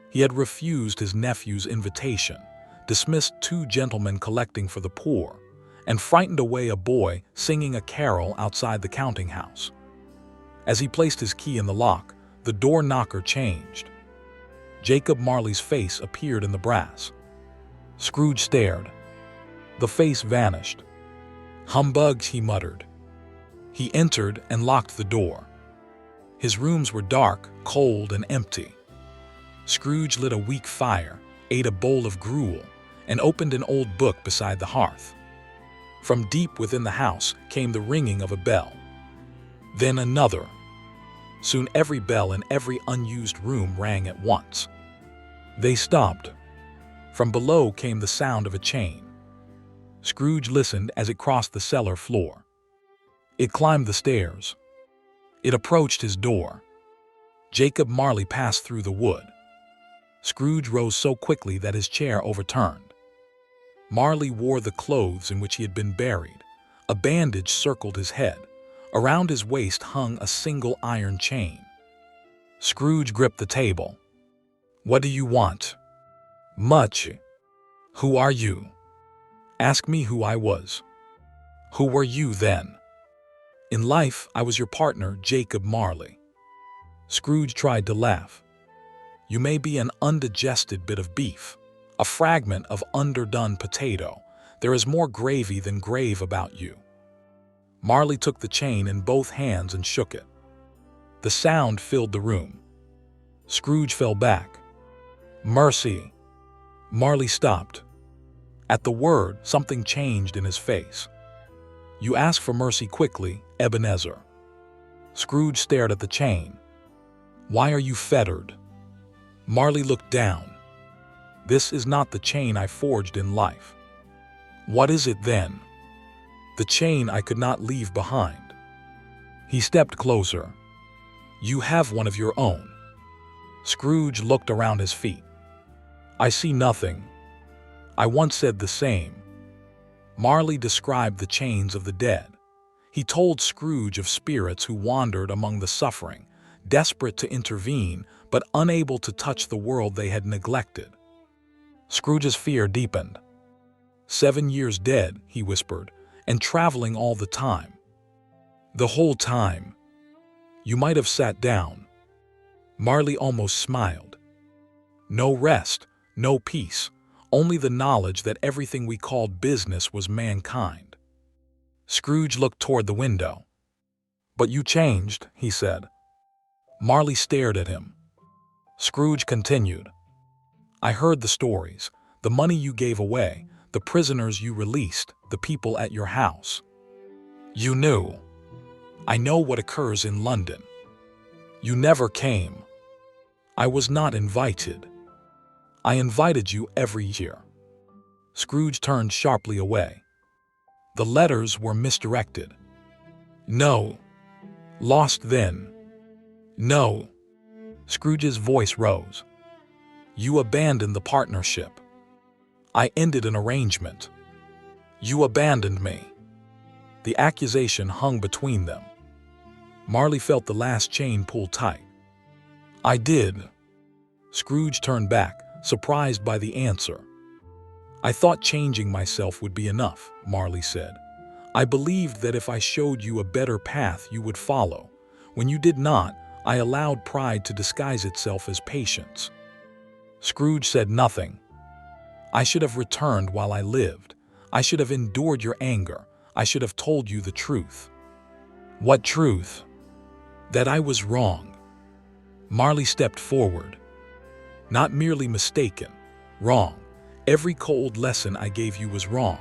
He had refused his nephew's invitation, dismissed 2 gentlemen collecting for the poor, and frightened away a boy singing a carol outside the counting house. As he placed his key in the lock, the door knocker changed. Jacob Marley's face appeared in the brass. Scrooge stared. The face vanished. Humbugs, he muttered. He entered and locked the door. His rooms were dark, cold, and empty. Scrooge lit a weak fire, ate a bowl of gruel, and opened an old book beside the hearth. From deep within the house came the ringing of a bell. Then another. Soon every bell in every unused room rang at once. They stopped. From below came the sound of a chain. Scrooge listened as it crossed the cellar floor. It climbed the stairs. It approached his door. Jacob Marley passed through the wood. Scrooge rose so quickly that his chair overturned. Marley wore the clothes in which he had been buried. A bandage circled his head. Around his waist hung a single iron chain. Scrooge gripped the table. What do you want? Much. Who are you? Ask me who I was. Who were you then? In life, I was your partner, Jacob Marley. Scrooge tried to laugh. You may be an undigested bit of beef, a fragment of underdone potato. There is more gravy than grave about you. Marley took the chain in both hands and shook it. The sound filled the room. Scrooge fell back. Mercy! Marley stopped. At the word, something changed in his face. You ask for mercy quickly, Ebenezer. Scrooge stared at the chain. Why are you fettered? Marley looked down. This is not the chain I forged in life. What is it then? The chain I could not leave behind. He stepped closer. You have one of your own. Scrooge looked around his feet. I see nothing. I once said the same. Marley described the chains of the dead. He told Scrooge of spirits who wandered among the suffering, desperate to intervene, but unable to touch the world they had neglected. Scrooge's fear deepened. 7 years dead, he whispered, and traveling all the time. The whole time. You might have sat down. Marley almost smiled. No rest, no peace, only the knowledge that everything we called business was mankind. Scrooge looked toward the window. "But you changed," he said. Marley stared at him. Scrooge continued. "I heard the stories, the money you gave away, the prisoners you released, the people at your house. You knew. I know what occurs in London. You never came. I was not invited. I invited you every year." Scrooge turned sharply away. The letters were misdirected. "No. Lost then. No." Scrooge's voice rose. "You abandoned the partnership. I ended an arrangement. You abandoned me." The accusation hung between them. Marley felt the last chain pull tight. "I did." Scrooge turned back, surprised by the answer. "I thought changing myself would be enough," Marley said. "I believed that if I showed you a better path you would follow. When you did not, I allowed pride to disguise itself as patience." Scrooge said nothing. "I should have returned while I lived. I should have endured your anger. I should have told you the truth." "What truth?" "That I was wrong." Marley stepped forward. "Not merely mistaken. Wrong. Every cold lesson I gave you was wrong.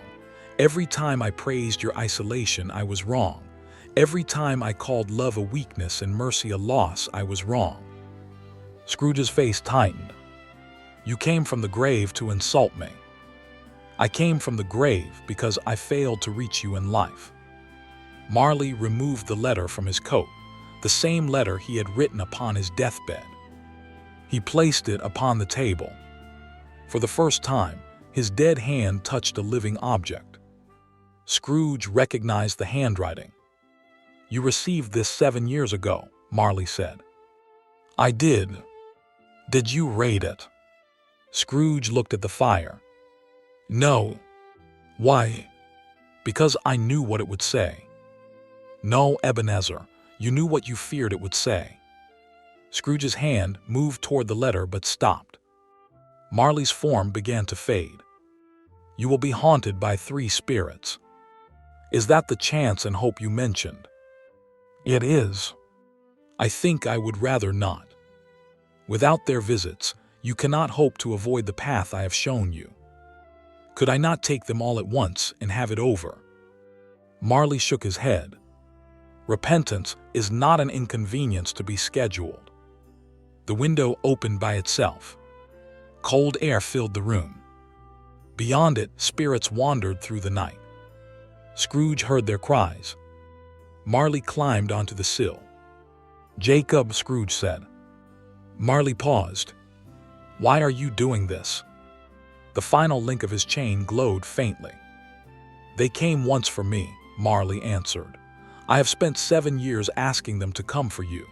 Every time I praised your isolation, I was wrong. Every time I called love a weakness and mercy a loss, I was wrong." Scrooge's face tightened. "You came from the grave to insult me." "I came from the grave because I failed to reach you in life." Marley removed the letter from his coat, the same letter he had written upon his deathbed. He placed it upon the table. For the first time, his dead hand touched a living object. Scrooge recognized the handwriting. "You received this 7 years ago," Marley said. "I did." "Did you read it?" Scrooge looked at the fire. "No." "Why?" "Because I knew what it would say." "No, Ebenezer, you knew what you feared it would say." Scrooge's hand moved toward the letter but stopped. Marley's form began to fade. "You will be haunted by 3 spirits. Is that the chance and hope you mentioned?" "It is." "I think I would rather not. Without their visits, you cannot hope to avoid the path I have shown you. Could I not take them all at once and have it over?" Marley shook his head. "Repentance is not an inconvenience to be scheduled." The window opened by itself. Cold air filled the room. Beyond it, spirits wandered through the night. Scrooge heard their cries. Marley climbed onto the sill. "Jacob," Scrooge said. Marley paused. "Why are you doing this?" The final link of his chain glowed faintly. "They came once for me," Marley answered. "I have spent 7 years asking them to come for you."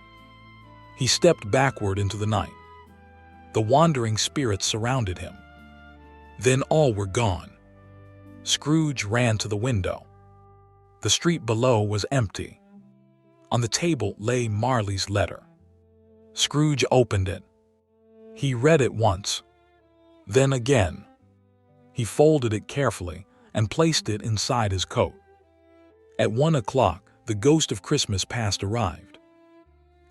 He stepped backward into the night. The wandering spirits surrounded him. Then all were gone. Scrooge ran to the window. The street below was empty. On the table lay Marley's letter. Scrooge opened it. He read it once, then again. He folded it carefully and placed it inside his coat. At 1 o'clock, the ghost of Christmas past arrived.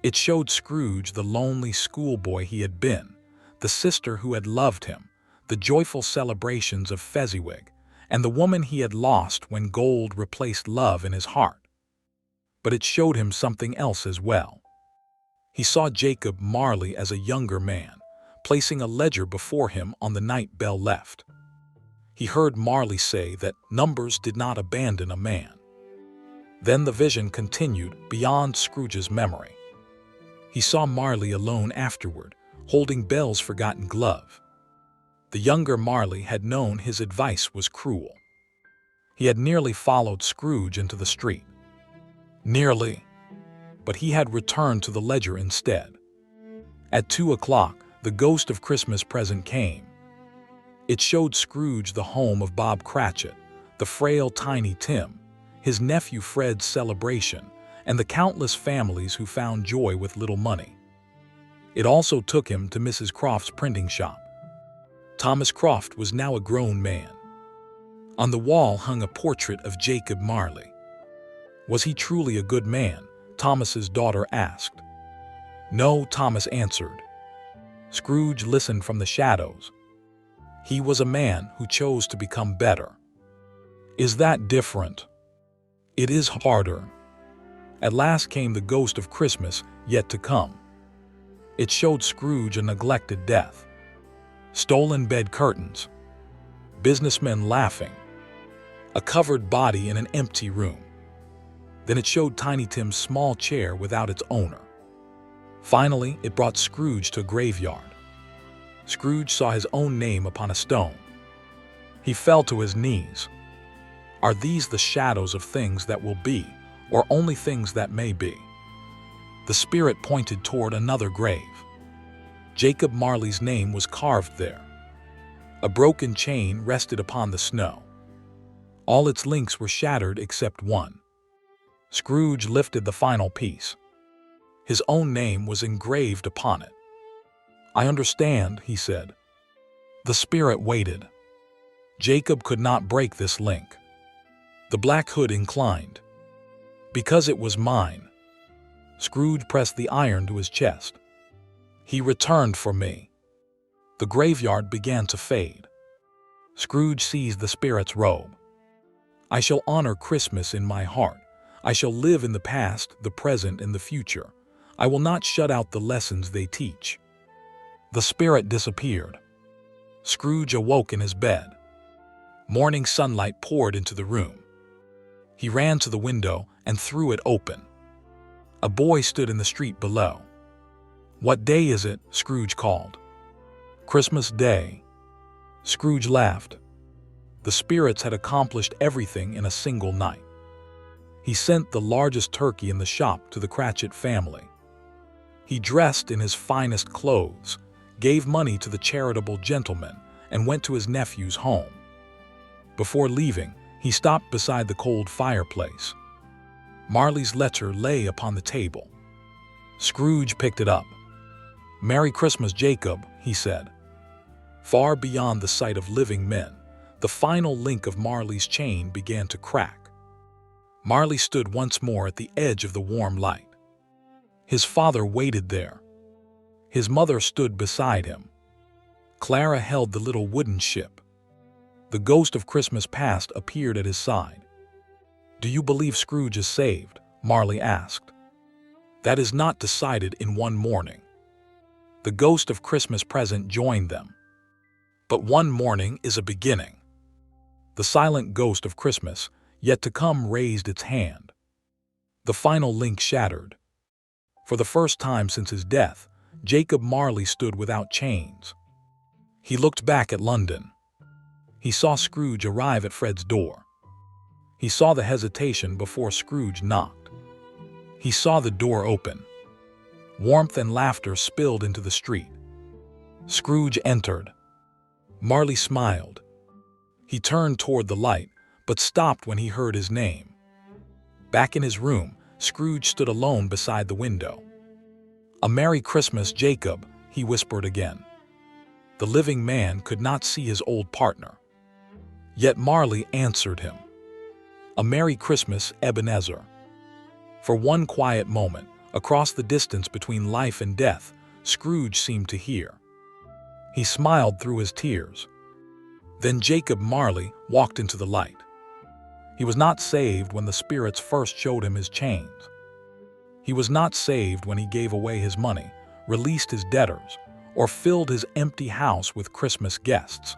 It showed Scrooge the lonely schoolboy he had been, the sister who had loved him, the joyful celebrations of Fezziwig, and the woman he had lost when gold replaced love in his heart. But it showed him something else as well. He saw Jacob Marley as a younger man, placing a ledger before him on the night Bell left. He heard Marley say that numbers did not abandon a man. Then the vision continued beyond Scrooge's memory. He saw Marley alone afterward, holding Bell's forgotten glove. The younger Marley had known his advice was cruel. He had nearly followed Scrooge into the street. Nearly. But he had returned to the ledger instead. At 2 o'clock, the ghost of Christmas present came. It showed Scrooge the home of Bob Cratchit, the frail Tiny Tim, his nephew Fred's celebration, and the countless families who found joy with little money. It also took him to Mrs. Croft's printing shop. Thomas Croft was now a grown man. On the wall hung a portrait of Jacob Marley. Was he truly a good man? Thomas's daughter asked. No, Thomas answered. Scrooge listened from the shadows. He was a man who chose to become better. Is that different? It is harder. At last came the ghost of Christmas yet to come. It showed Scrooge a neglected death. Stolen bed curtains. Businessmen laughing. A covered body in an empty room. Then it showed Tiny Tim's small chair without its owner. Finally, it brought Scrooge to a graveyard. Scrooge saw his own name upon a stone. He fell to his knees. Are these the shadows of things that will be, or only things that may be? The spirit pointed toward another grave. Jacob Marley's name was carved there. A broken chain rested upon the snow. All its links were shattered except one. Scrooge lifted the final piece. His own name was engraved upon it. I understand, he said. The spirit waited. Jacob could not break this link. The black hood inclined. Because it was mine. Scrooge pressed the iron to his chest. He returned for me. The graveyard began to fade. Scrooge seized the spirit's robe. I shall honor Christmas in my heart. I shall live in the past, the present, and the future. I will not shut out the lessons they teach. The spirit disappeared. Scrooge awoke in his bed. Morning sunlight poured into the room. He ran to the window and threw it open. A boy stood in the street below. What day is it? Scrooge called. Christmas Day. Scrooge laughed. The spirits had accomplished everything in a single night. He sent the largest turkey in the shop to the Cratchit family. He dressed in his finest clothes, gave money to the charitable gentleman, and went to his nephew's home. Before leaving, he stopped beside the cold fireplace. Marley's letter lay upon the table. Scrooge picked it up. Merry Christmas, Jacob, he said. Far beyond the sight of living men, the final link of Marley's chain began to crack. Marley stood once more at the edge of the warm light. His father waited there. His mother stood beside him. Clara held the little wooden ship. The ghost of Christmas past appeared at his side. Do you believe Scrooge is saved? Marley asked. That is not decided in one morning. The ghost of Christmas present joined them. But one morning is a beginning. The silent ghost of Christmas yet to come raised its hand. The final link shattered. For the first time since his death, Jacob Marley stood without chains. He looked back at London. He saw Scrooge arrive at Fred's door. He saw the hesitation before Scrooge knocked. He saw the door open. Warmth and laughter spilled into the street. Scrooge entered. Marley smiled. He turned toward the light, but stopped when he heard his name. Back in his room, Scrooge stood alone beside the window. A Merry Christmas, Jacob, he whispered again. The living man could not see his old partner. Yet Marley answered him. A Merry Christmas, Ebenezer. For one quiet moment, across the distance between life and death, Scrooge seemed to hear. He smiled through his tears. Then Jacob Marley walked into the light. He was not saved when the spirits first showed him his chains. He was not saved when he gave away his money, released his debtors, or filled his empty house with Christmas guests.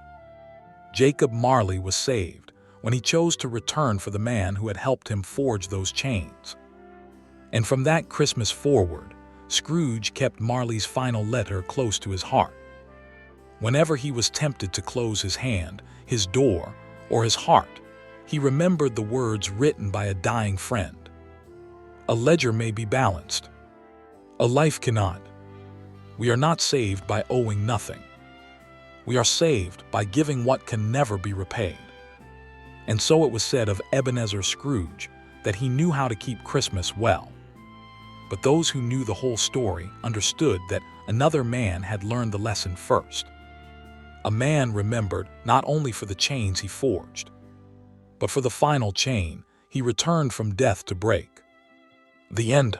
Jacob Marley was saved when he chose to return for the man who had helped him forge those chains. And from that Christmas forward, Scrooge kept Marley's final letter close to his heart. Whenever he was tempted to close his hand, his door, or his heart, he remembered the words written by a dying friend. A ledger may be balanced. A life cannot. We are not saved by owing nothing. We are saved by giving what can never be repaid. And so it was said of Ebenezer Scrooge that he knew how to keep Christmas well. But those who knew the whole story understood that another man had learned the lesson first. A man remembered not only for the chains he forged, but for the final chain he returned from death to break. The end.